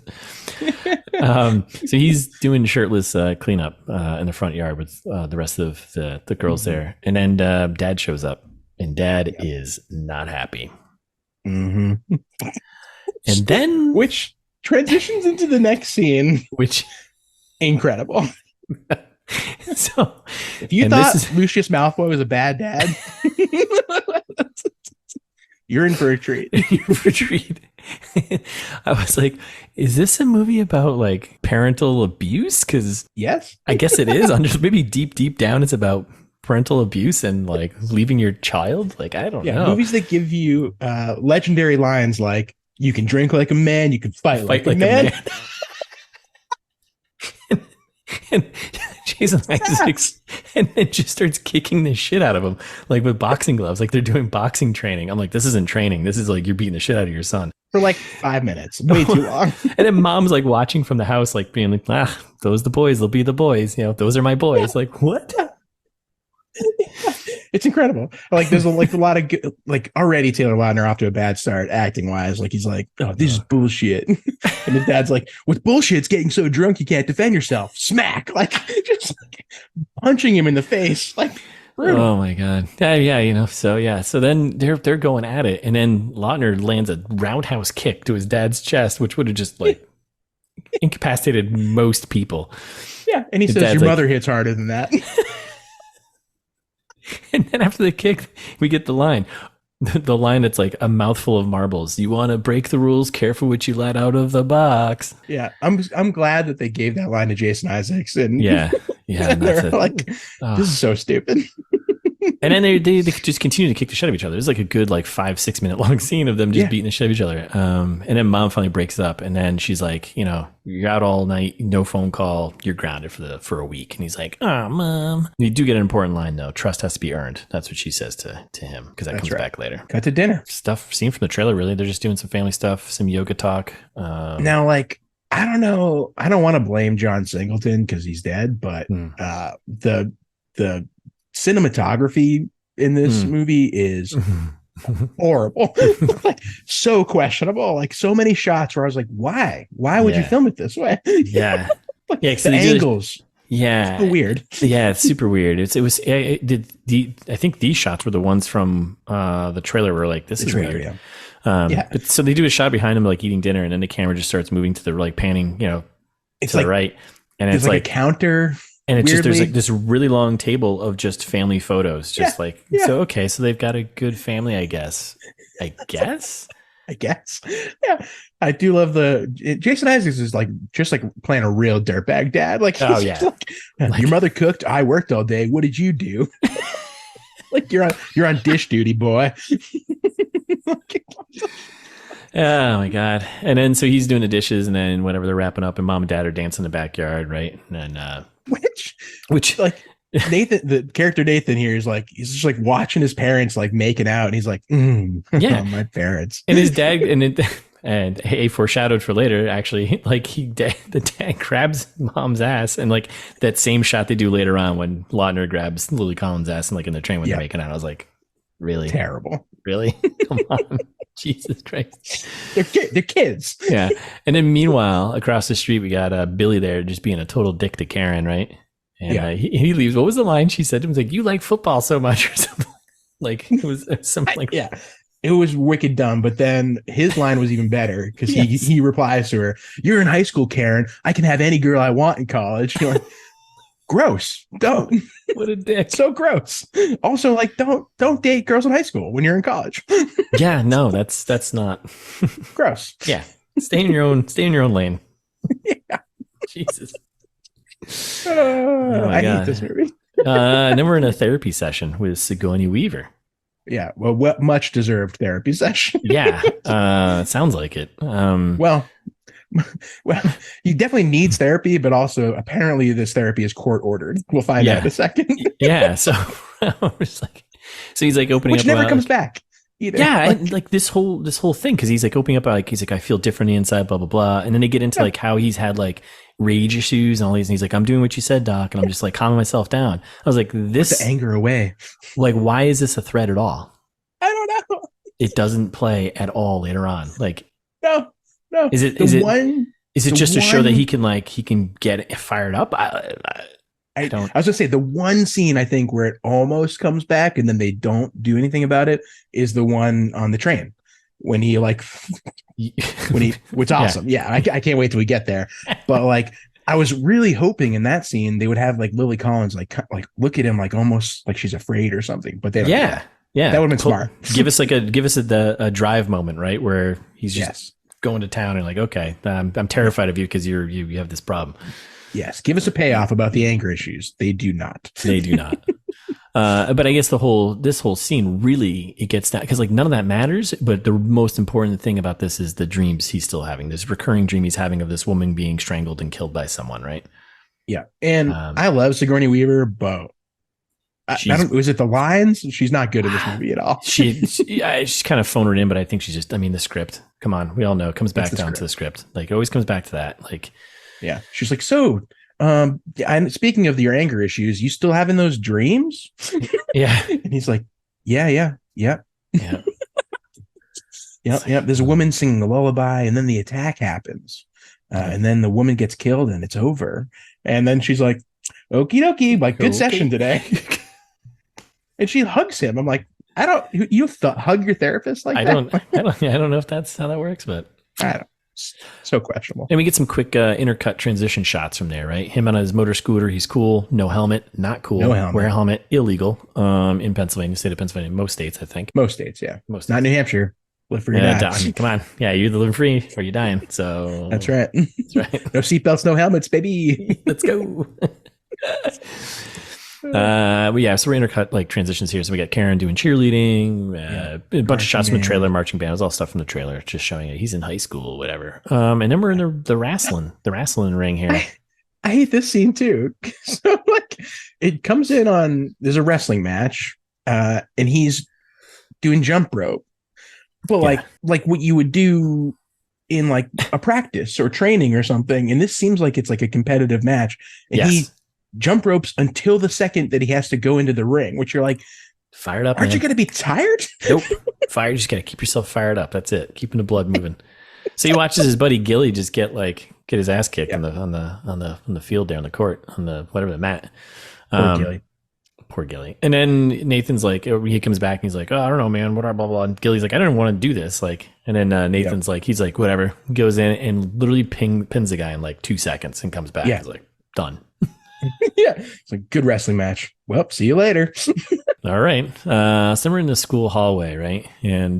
So he's doing shirtless cleanup in the front yard with the rest of the girls there. And then Dad shows up, and Dad is not happy. Mm-hmm. And then... Which transitions into the next scene. Which... Incredible. So... If you thought Lucius Malfoy was a bad dad... You're in for a treat. I was like, is this a movie about like parental abuse? Because yes, I guess it is. Maybe deep down, it's about parental abuse and like leaving your child. Like, I don't know. Movies that give you legendary lines like, you can drink like a man, you can fight like a man. And Jason Isaacs and then just starts kicking the shit out of him, like with boxing gloves, like they're doing boxing training. I'm like, this isn't training. This is like you're beating the shit out of your son for like 5 minutes, way too long. And then Mom's like watching from the house, like being like, those the boys, they'll be the boys. You know, those are my boys. Like, what? It's incredible. Like there's a lot of good, like already Taylor Lautner off to a bad start acting wise. Like he's like, oh, this is bullshit. And his dad's like, with bullshit, it's getting so drunk you can't defend yourself. Smack, like just like, punching him in the face. Like, brutal. Oh my god. Yeah, you know. So yeah. So then they're going at it, and then Lautner lands a roundhouse kick to his dad's chest, which would have just like incapacitated most people. Yeah, and he says your mother hits harder than that. And then after the kick, we get the line that's like a mouthful of marbles. You want to break the rules? Careful what you let out of the box. Yeah, I'm glad that they gave that line to Jason Isaacs. And yeah, and they're like, this is so stupid. And then they just continue to kick the shit out of each other. It's like a good 5-6 minute long scene of them just beating the shit out of each other. And then Mom finally breaks up, and then she's like, you know, you're out all night, no phone call, you're grounded for a week. And he's like, oh, Mom. You do get an important line though. Trust has to be earned. That's what she says to him, because that comes back later. Cut to dinner. Stuff seen from the trailer. Really, they're just doing some family stuff, some yoga talk. Now, like, I don't know. I don't want to blame John Singleton because he's dead, but the cinematography in this movie is horrible. Like, so questionable. Like so many shots where I was like, why would you film it this way? Yeah. Like, yeah. The angles. Yeah. It's so weird. Yeah. It's super weird. I think these shots were the ones from the trailer where like, this is weird. Yeah. But so they do a shot behind him, like eating dinner, and then the camera just starts moving to the like panning, you know, it's to like, the right. And it's like a counter. And it's just, there's like this really long table of just family photos. Just so, okay. So they've got a good family, I guess. Yeah. I do love Jason Isaacs is like, just like playing a real dirtbag dad. Like, your mother cooked. I worked all day. What did you do? Like you're on dish duty, boy. Oh my god. And then so he's doing the dishes, and then whenever they're wrapping up and Mom and Dad are dancing in the backyard, right? And then which like Nathan, the character Nathan here is like, he's just like watching his parents like making out, and he's like, my parents. And his dad and foreshadowed for later, actually, like the dad grabs Mom's ass, and like that same shot they do later on when Lautner grabs Lily Collins' ass and like in the train when they're making out. I was like, really? Terrible. Really? Come on. Jesus Christ. They're kids. Yeah. And then meanwhile, across the street, we got Billy there just being a total dick to Karen, right? And he leaves. What was the line she said to him? It was like, you like football so much or something. Like it was something like yeah. It was wicked dumb, but then his line was even better because Yes. he replies to her, "You're in high school, Karen. I can have any girl I want in college." You're like, gross. Don't. What a dick. So gross. Also, like, don't date girls in high school when you're in college. Yeah, no, that's not Gross. Yeah. Stay in your own lane. Yeah. Jesus. I hate this movie. And then we're in a therapy session with Sigourney Weaver. Yeah, well, much deserved therapy session. Yeah, sounds like it. Well, he definitely needs therapy, but also apparently this therapy is court ordered. We'll find out in a second. Yeah, so so he's like opening which up, never comes back either. Yeah, like this whole thing, because he's like opening up, like he's like, I feel different inside, blah blah blah, and then they get into like how he's had like rage issues and all these, and he's like, I'm doing what you said, doc, and I'm just like calming myself down. I was like, this put the anger away. Like, why is this a threat at all? I don't know. It doesn't play at all later on. Like, no. Is it just to show that he can get fired up? I don't. I was gonna say the one scene I think where it almost comes back and then they don't do anything about it is the one on the train when he like it's awesome. Yeah, I can't wait till we get there. But like, I was really hoping in that scene they would have like Lily Collins like look at him like almost like she's afraid or something. But they don't. Yeah, that would have been smart. Give us a drive moment, right, where he's just going to town and like, okay, I'm terrified of you because you have this problem. Yes, give us a payoff about the anger issues. They do not. They do not. But I guess this whole scene really, it gets that, because like none of that matters. But the most important thing about this is the dreams he's still having. This recurring dream he's having of this woman being strangled and killed by someone, right? Yeah, and I love Sigourney Weaver, but was it the lines? She's not good at this movie at all. She's kind of phoned it in, but I think she's just, the script. Come on, we all know it comes back down to the script. Like, it always comes back to that. Like, yeah, she's like, so, and speaking of your anger issues, you still having those dreams? Yeah, and he's like, yeah. Yep. There's a woman singing a lullaby, and then the attack happens, and then the woman gets killed, and it's over. And then she's like, "Okie dokie, like good session today." And she hugs him. I'm like, hug your therapist like that? I don't know if that's how that works, but I don't. So questionable. And we get some quick intercut transition shots from there, right? Him on his motor scooter, he's cool. No helmet, not cool. No helmet. Wear a helmet, illegal. In Pennsylvania, state of Pennsylvania, most states, I think. Most states, yeah. Not New Hampshire. Live free or die. Come on, yeah, you're either living free or you're dying. So that's right. No seatbelts, no helmets, baby. Let's go. So we're intercut like transitions here. So we got Karen doing cheerleading, a bunch of shots from the trailer, marching band. It was all stuff from the trailer, just showing it. He's in high school, whatever. And then we're in the wrestling ring here. I hate this scene too. So like, it comes in on there's a wrestling match, and he's doing jump rope, but like what you would do in like a practice or training or something. And this seems like it's like a competitive match, and he jump ropes until the second that he has to go into the ring, which you're like, fired up. Aren't you going to be tired? Nope. Fire. You just got to keep yourself fired up. That's it. Keeping the blood moving. So he watches his buddy Gilly just get his ass kicked on the field there on the court, on the whatever the mat. Poor Gilly. And then Nathan's like, he comes back and he's like, oh, I don't know, man. What are blah blah. And Gilly's like, I don't want to do this. Like, and then Nathan's like, he's like, whatever. Goes in and literally pins the guy in like 2 seconds and comes back. Yeah. He's like, done. Yeah, it's a good wrestling match. Well, see you later. All right. So we're in the school hallway, right? And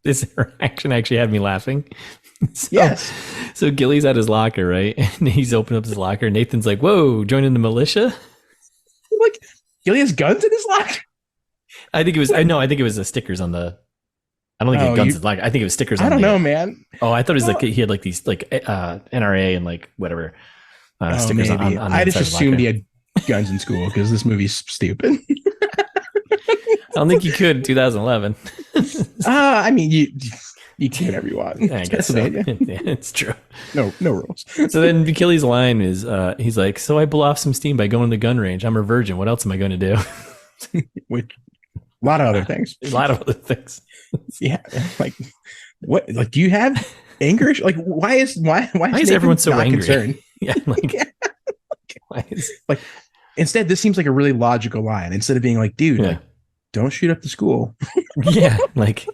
this interaction actually had me laughing. Yes. So Gilly's at his locker, right? And he's opened up his locker. Nathan's like, whoa, joining the militia? Like, Gilly has guns in his locker? I think it was the stickers on the. I don't think he had guns in his locker. I think it was stickers on I don't know, man. Oh, I thought it was like he had like these like NRA and like whatever. Stickers on I just assumed he had guns in school because this movie's stupid. I don't think you could in 2011. I mean, you can whatever you want. I guess so. Yeah, it's true. No rules. So then Achilles' line is, he's like, so I blow off some steam by going to the gun range. I'm a virgin. What else am I going to do? Which, a lot of other things. A lot of other things. Yeah. Like, what? Like, do you have anger? Like, why is everyone so angry? Concerned? Yeah. Like, why is like, instead, this seems like a really logical line. Instead of being like, dude, like, don't shoot up the school. Yeah. Like,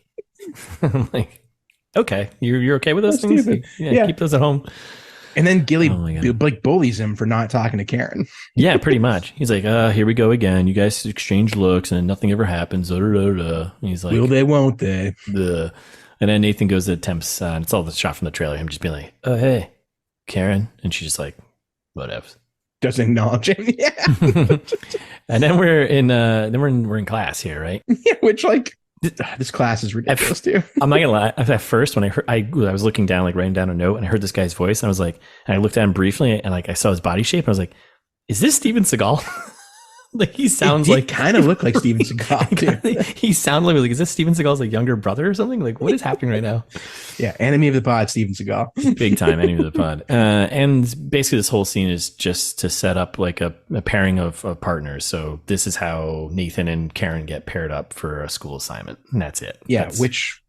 I'm like, okay, you're okay with those things? Stupid. Yeah, keep those at home. And then Gilly like bullies him for not talking to Karen. Yeah, pretty much. He's like, here we go again. You guys exchange looks and nothing ever happens. And he's like, will they, won't they? And then Nathan goes to attempts, and it's all the shot from the trailer, him just being like, oh, hey, Karen. And she's just like, whatever. Doesn't acknowledge him. Yeah. And then we're in class here, right? Yeah, which like this class is ridiculous too. I'm not gonna lie. At first, when I was looking down, like writing down a note, and I heard this guy's voice, and I was like, and I looked at him briefly, and like I saw his body shape, and I was like, is this Steven Seagal? Like he sounds like kind of look like Steven Seagal. He sounds like, is this Steven Seagal's like younger brother or something? Like what is happening right now? Yeah, enemy of the pod, Steven Seagal. Big time enemy of the pod. And basically this whole scene is just to set up like a pairing of partners. So this is how Nathan and Karen get paired up for a school assignment. And that's it. Yeah, which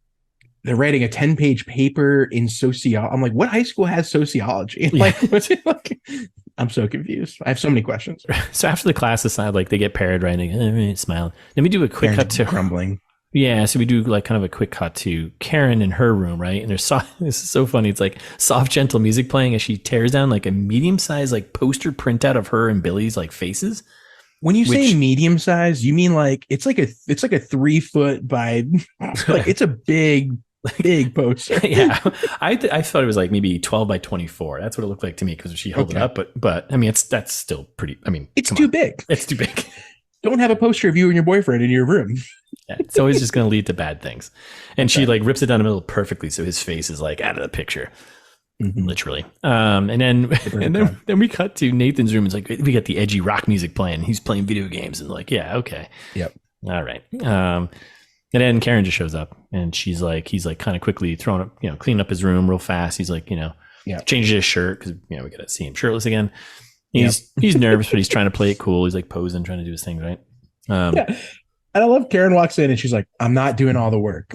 they're writing a 10-page paper in sociology. I'm like, what high school has sociology? Yeah. Like, what's it like? I'm so confused. I have so many questions. So after the class aside, like they get paired, right? And they smile. Then we do a quick cut to crumbling. Yeah, so we do like kind of a quick cut to Karen in her room, right? And there's this is so funny. It's like soft, gentle music playing as she tears down like a medium-sized like poster printout of her and Billy's like faces. When you say medium size, you mean like it's like a 3 foot by like it's a big poster. Yeah, I thought it was like maybe 12 by 24. That's what it looked like to me because she held it up. But I mean, that's still pretty. I mean, it's too big. It's too big. Don't have a poster of you and your boyfriend in your room. Yeah, it's always just going to lead to bad things. And she like rips it down the middle perfectly, so his face is like out of the picture, literally. And then we cut to Nathan's room. It's like we got the edgy rock music playing. He's playing video games, and like, yeah, okay, yep, all right. And then Karen just shows up, and he's like kind of quickly throwing up, cleaning up his room real fast. He's like, changes his shirt because we got to see him shirtless again. He's nervous, but he's trying to play it cool. He's like posing, trying to do his thing, right? Yeah. And I love Karen walks in and she's like, I'm not doing all the work.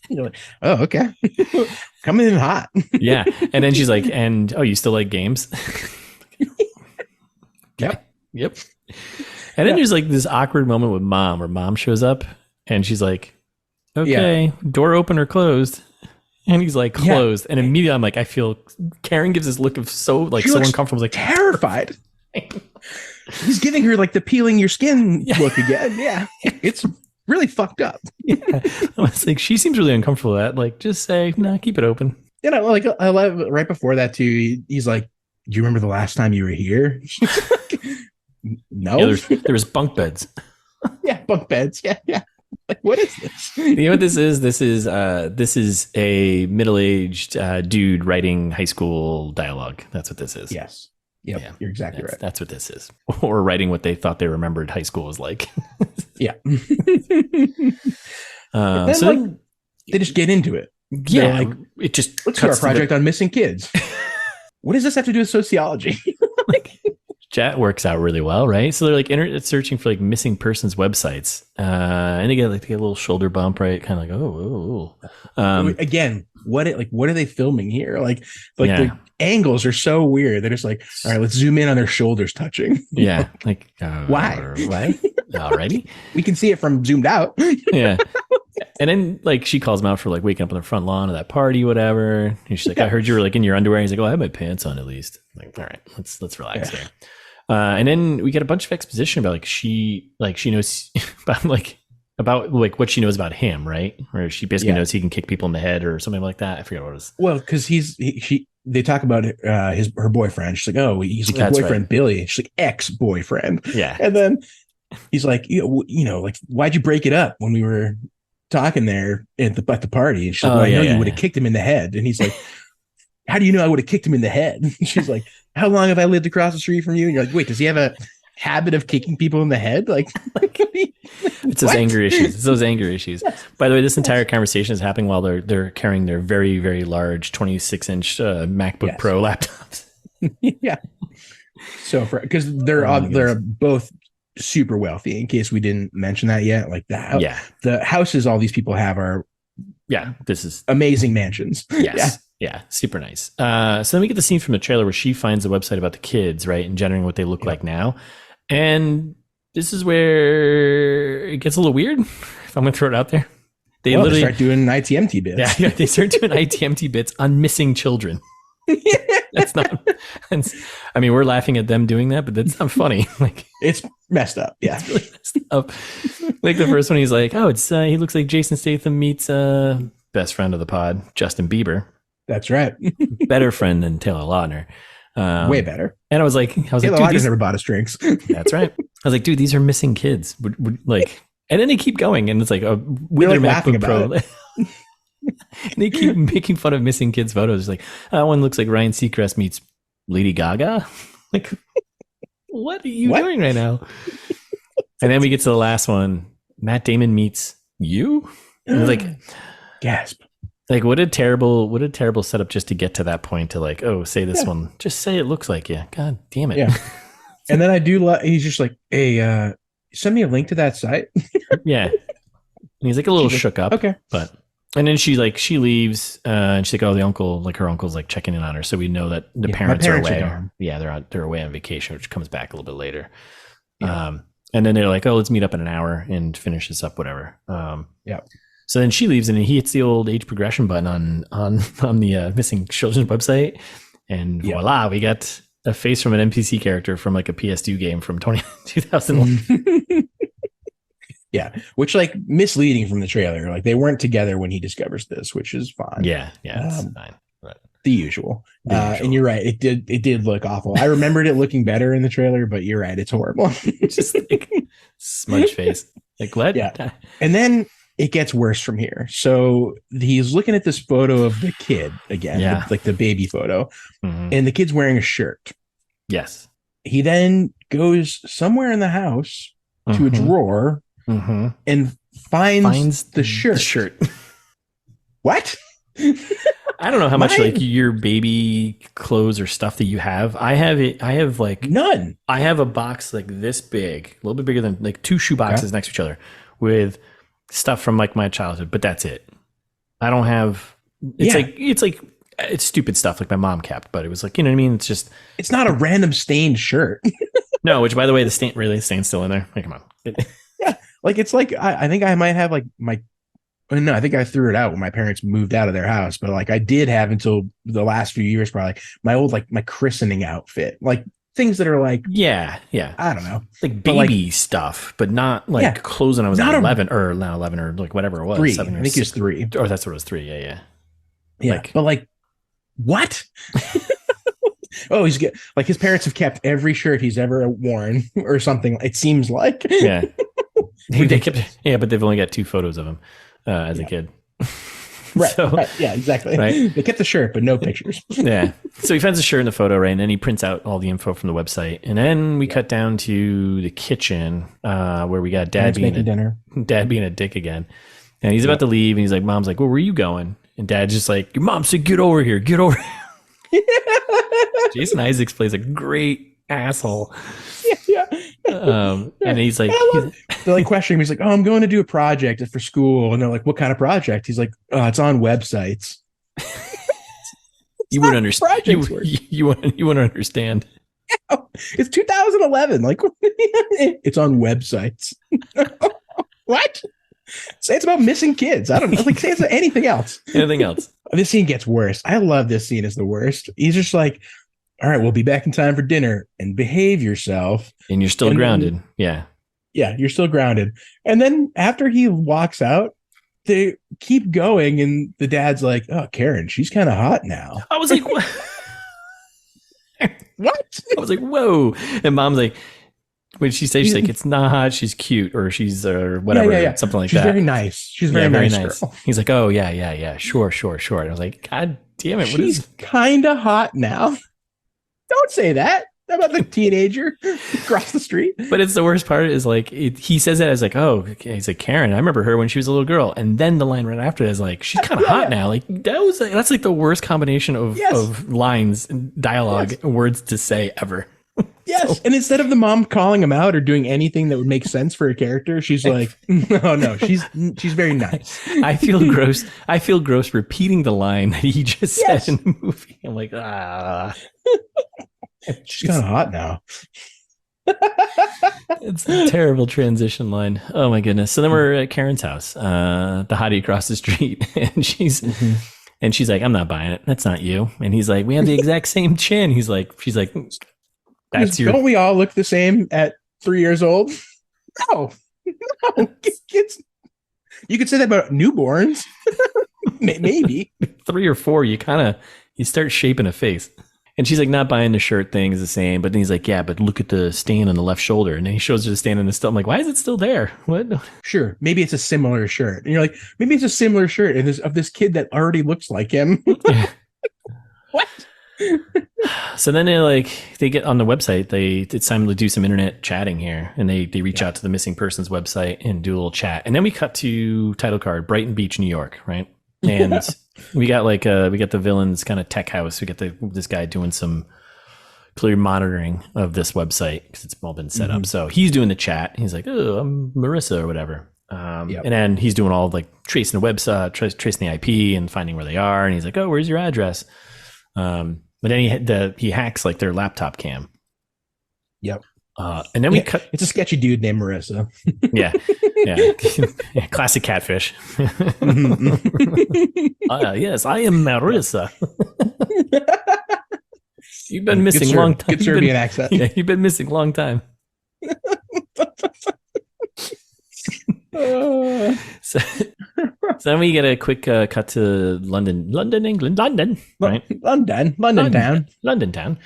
You're like, oh, okay. Coming in hot. Yeah. And then she's like, and you still like games? Yep. And then there's like this awkward moment with mom where mom shows up and she's like, okay, door open or closed? And he's like, closed. And immediately I'm like, I feel Karen gives this look of so uncomfortable. Like terrified. He's giving her like the peeling your skin look again. Yeah. It's really fucked up. Yeah. I was like, she seems really uncomfortable with that. Like, just say, no, keep it open. Like I love right before that too. He's like, do you remember the last time you were here? No. Yeah, there was bunk beds. Yeah, bunk beds. Yeah. Like, what is this? You know what this is? This is a middle-aged dude writing high school dialogue. That's what this is. Yes. Yep, yeah, you're exactly right. That's what this is. Or writing what they thought they remembered high school was like. Yeah. So they just get into it. Yeah. Like, it just let's do our project on missing kids. What does this have to do with sociology? Chat works out really well, right? So they're like internet searching for like missing persons websites, and they get a little shoulder bump, right? Kind of like, oh. Again, what are they filming here? Like the angles are so weird. They're just like, all right, let's zoom in on their shoulders touching. Yeah, like why? Alrighty, we can see it from zoomed out. Yeah. And then like she calls him out for like waking up on the front lawn of that party, whatever. And she's like, I heard you were like in your underwear. He's like, oh, I have my pants on at least. I'm like, all right, let's relax here. And then we get a bunch of exposition about she knows about what she knows about him, right? Where she basically knows he can kick people in the head or something like that. I forget what it was. Well, because they talk about her boyfriend. She's like, oh, he's like boyfriend, right. Billy. She's like ex-boyfriend. Yeah. And then he's like, like, why'd you break it up when we were talking there at the party? And she's like, I know you would have kicked him in the head. And he's like, how do you know I would have kicked him in the head? And she's like, how long have I lived across the street from you? And you're like, wait, does he have a habit of kicking people in the head? Like it's those anger issues. It's those anger issues. Yes. By the way, this entire conversation is happening while they're carrying their very, very large 26-inch MacBook Pro laptops. Yeah. So because they're both super wealthy, in case we didn't mention that yet. Like the houses all these people have are this is amazing mansions. Yes. Yeah, super nice. So then we get the scene from the trailer where she finds a website about the kids, right, and generating what they look like now. And this is where it gets a little weird, if I'm going to throw it out there. They literally start doing ITMT bits. Yeah, they start doing ITMT bits on missing children. That's not. I mean, we're laughing at them doing that, but that's not funny. Like, it's messed up. Yeah, it's really messed up. Like the first one, he's like, "Oh, it's he looks like Jason Statham meets best friend of the pod, Justin Bieber." That's right. Better friend than Taylor Lautner. Way better. And I was like, Taylor Lautner's never bought us drinks. That's right. I was like, dude, these are missing kids. Like, and then they keep going, and it's like with their MacBook Pro. They keep making fun of missing kids' photos. Like, that one looks like Ryan Seacrest meets Lady Gaga. Like, what are you doing right now? And then we get to the last one. Matt Damon meets you. And like, gasp. Like, what a terrible setup just to get to that point to like, oh, say this one. Just say it looks like you. God damn it. Yeah. And then I do he's just like, hey, send me a link to that site. Yeah. And he's like a little shook up. Okay. But and then she leaves and she's like, oh, her uncle's like checking in on her. So we know that the parents are away. Yeah, they're away on vacation, which comes back a little bit later. Yeah. And then they're like, oh, let's meet up in an hour and finish this up, whatever. Yeah. So then she leaves and he hits the old age progression button on the missing children's website. And voila, we got a face from an NPC character from like a PS2 game from 2001. Yeah, which like misleading from the trailer. Like they weren't together when he discovers this, which is fine. Yeah, it's fine. But the usual. And you're right. It did look awful. I remembered it looking better in the trailer, but you're right. It's horrible. It's just like smudge face. Like what? Yeah. And then it gets worse from here. So he's looking at this photo of the kid again, like the baby photo, and the kid's wearing a shirt. Yes. He then goes somewhere in the house to a drawer and finds the shirt. What? I don't know how much like your baby clothes or stuff that you have. I have like none. I have a box like this big, a little bit bigger than like two shoe boxes next to each other with stuff from like my childhood, but that's it. I don't have. It's stupid stuff like my mom kept, but it was like, you know what I mean. It's not a random stained shirt. No, which by the way, the stain's still in there. Like, come on. Yeah, like it's like I think I might have like my. No, I think I threw it out when my parents moved out of their house, but like I did have until the last few years, probably like my old like my christening outfit, like things that are like I don't know, like baby stuff, but not like clothes when I was 11 or like whatever it was. 3. I think it was 3. Or that's what it was 3. Yeah. Like, but like what? Oh, he's get like his parents have kept every shirt he's ever worn or something. It seems like they kept, but they've only got 2 photos of him as a kid. Right. Yeah, exactly. Right. They kept the shirt, but no pictures. Yeah. So he finds the shirt in the photo, right? And then he prints out all the info from the website. And then we cut down to the kitchen where we got dad being a dick again. And he's about to leave. And he's like, Mom's like, well, where are you going? And Dad's just like, your mom said, get over here. Get over here. Jason Isaacs plays a great asshole. Yeah. And he's like, they're like questioning him. He's like, oh, I'm going to do a project for school. And they're like, what kind of project? He's like, oh, it's on websites. You wouldn't understand. You wouldn't understand. Yeah, it's 2011. Like, it's on websites. What? Say it's about missing kids. I don't know. Like, say it's anything else. Anything else. This scene gets worse. I love this scene. It's the worst. He's just like, all right, we'll be back in time for dinner and behave yourself. And you're still grounded. Yeah, you're still grounded. And then after he walks out, they keep going. And the dad's like, oh, Karen, she's kind of hot now. I was like, what? What? I was like, whoa. And Mom's like, when she says, she's like, it's not hot, she's cute, or she's whatever, something like she's that. She's very nice. She's very nice. Girl. He's like, oh, yeah. Sure. And I was like, God damn it. She's kind of hot now. Don't say that about the teenager across the street. But it's the worst part is like, he says that as like, oh, he's like, Karen, I remember her when she was a little girl. And then the line right after that is like, she's kind of hot now. Like that's like the worst combination of lines and dialogue and words to say ever. Yes. So, and instead of the mom calling him out or doing anything that would make sense for a character, she's like, no, she's very nice. I feel gross. I feel gross repeating the line that he just said in the movie. I'm like, she's kind of hot now. It's a terrible transition line. Oh my goodness. So then we're at Karen's house, the hottie across the street, and she's like, I'm not buying it. That's not you. And he's like, we have the exact same chin. She's like, that's your. Don't we all look the same at 3 years old? No. Kids. You could say that about newborns. Maybe 3 or 4. You start shaping a face. And she's like, not buying the shirt thing is the same. But then he's like, yeah, but look at the stain on the left shoulder. And then he shows her the stain on the still. I'm like, why is it still there? What? Sure. Maybe it's a similar shirt. And you're like, maybe it's a similar shirt of this kid that already looks like him. What? So then they get on the website. It's time to do some internet chatting here. And they reach out to the missing persons website and do a little chat. And then we cut to title card, Brighton Beach, New York, right? And we got the villain's kind of tech house. We got this guy doing some clear monitoring of this website because it's all been set up. So he's doing the chat. He's like, oh, I'm Marissa or whatever. And then he's doing all like tracing the website, tracing the IP and finding where they are. And he's like, oh, where's your address? But then he hacks like their laptop cam. Yep. And then we cut. It's a sketchy dude named Marissa. Yeah. Classic catfish. Yes, I am Marissa. You've been missing a long time. Good Serbian accent. Yeah, you've been missing a long time. So then we get a quick cut to London, England, right? London town.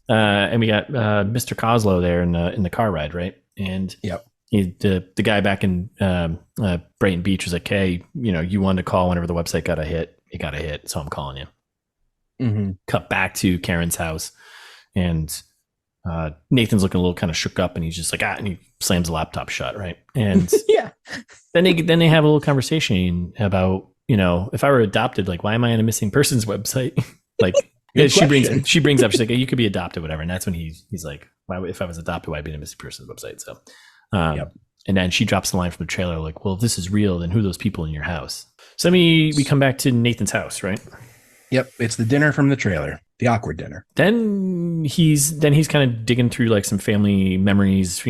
And we got Mr. Coslow there in the car ride, right? And the guy back in Brighton Beach was like, hey, you wanted to call whenever the website got a hit. It got a hit, so I'm calling you. Cut back to Karen's house, and Nathan's looking a little kind of shook up, and he's just like, and he slams the laptop shut, right? And then they have a little conversation about, if I were adopted, like, why am I on a missing persons website? Like, she brings up, she's like, you could be adopted, whatever. And that's when he's like, why, if I was adopted, why would I be on a missing persons website? So, and then she drops the line from the trailer, like, well, if this is real, then who are those people in your house? So then we come back to Nathan's house, right? Yep, it's the dinner from the trailer, the awkward dinner. Then he's kind of digging through like some family memories,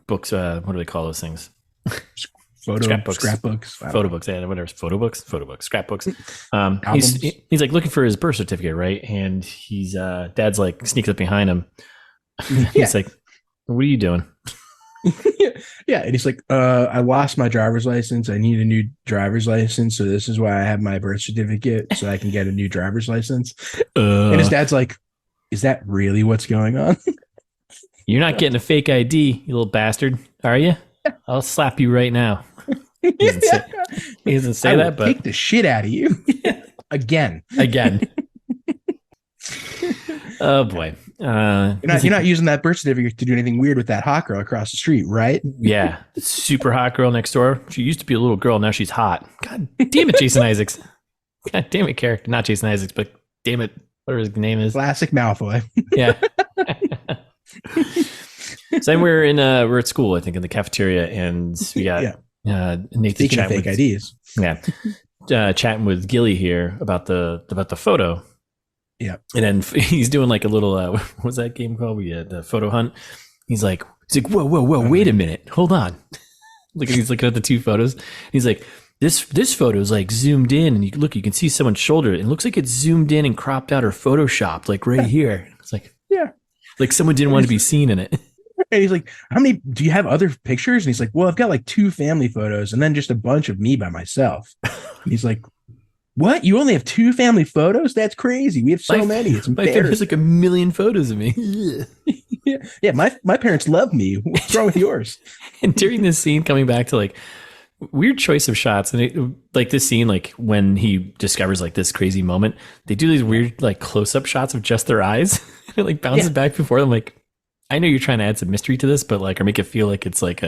books. What do they call those things? Scrapbooks, photo books, yeah, whatever. Photo books, scrapbooks. He's like looking for his birth certificate, right? And he's dad's like sneaks up behind him. He's like, "What are you doing?" And he's like, I lost my driver's license. I need a new driver's license. So this is why I have my birth certificate so I can get a new driver's license. And his dad's like, is that really what's going on? You're not getting a fake ID, you little bastard, are you? I'll slap you right now. He doesn't say that, but take the shit out of you. Again. Oh boy. You're not using that birth certificate to do anything weird with that hot girl across the street, right? Yeah. Super hot girl next door. She used to be a little girl. Now she's hot. God damn it, Jason Isaacs. God damn it, character. Not Jason Isaacs, but damn it, whatever his name is. Classic Malfoy. Yeah. So then we're at school, I think, in the cafeteria, and we got Nathan chatting with IDs. Yeah. Chatting with Gilly here about the photo. Yeah. And then he's doing like a little, what was that game called? We had the photo hunt. He's like, whoa, wait a minute. Hold on. He's looking at the two photos. He's like, this photo is like zoomed in and you can see someone's shoulder. It looks like it's zoomed in and cropped out or photoshopped like right here. It's like, like someone didn't want to be seen in it. And he's like, how many, do you have other pictures? And he's like, well, I've got like 2 family photos and then just a bunch of me by myself. And he's like, what? You only have 2 family photos? That's crazy. We have so many. It's embarrassing. There's like 1 million photos of me. Yeah. My parents love me. What's wrong with yours? And during this scene, coming back to like weird choice of shots, and like this scene, like when he discovers like this crazy moment, they do these weird like close-up shots of just their eyes. It like bounces back before them. Like, I know you're trying to add some mystery to this, but like, or make it feel like it's like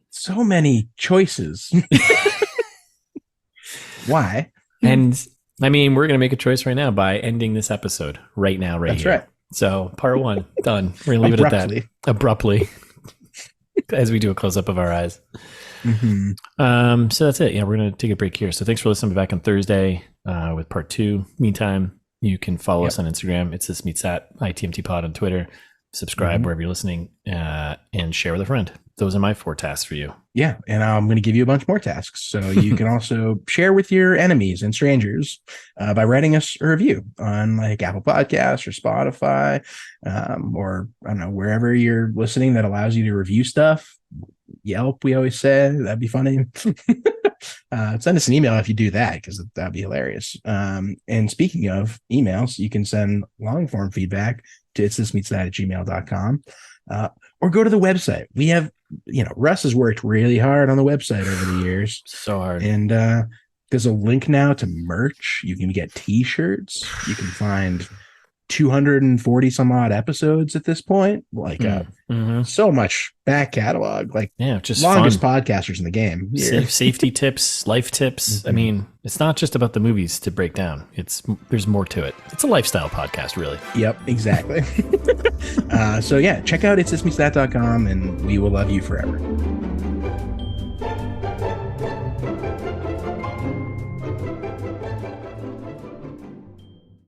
so many choices. Why? And I mean, we're going to make a choice right now by ending this episode right now, That's here. Right. So part 1, done. We're going to leave it at that. Abruptly. As we do a close up of our eyes. Mm-hmm. So that's it. Yeah, we're going to take a break here. So thanks for listening. Back on Thursday with part 2. Meantime, you can follow us on Instagram. It's This Meets That, ITMT Pod on Twitter. subscribe wherever you're listening, and share with a friend. Those are my 4 tasks for you. Yeah. And I'm going to give you a bunch more tasks. So you can also share with your enemies and strangers by writing us a review on like Apple Podcasts or Spotify, or I don't know, wherever you're listening that allows you to review stuff. Yelp, we always say that'd be funny. Send us an email if you do that, because that'd be hilarious. And speaking of emails, you can send long form feedback to itsthismeetsthat@gmail.com, or go to the website. We have, Russ has worked really hard on the website over the years. So hard. And there's a link now to merch. You can get t-shirts. You can find 240 some odd episodes at this point. Like so much back catalog. Like, just longest fun. Podcasters in the game. Safety tips, life tips. I mean, it's not just about the movies to break down. There's more to it. It's a lifestyle podcast, really. Yep, exactly. So yeah, check out itsthismeetsthat.com, and we will love you forever.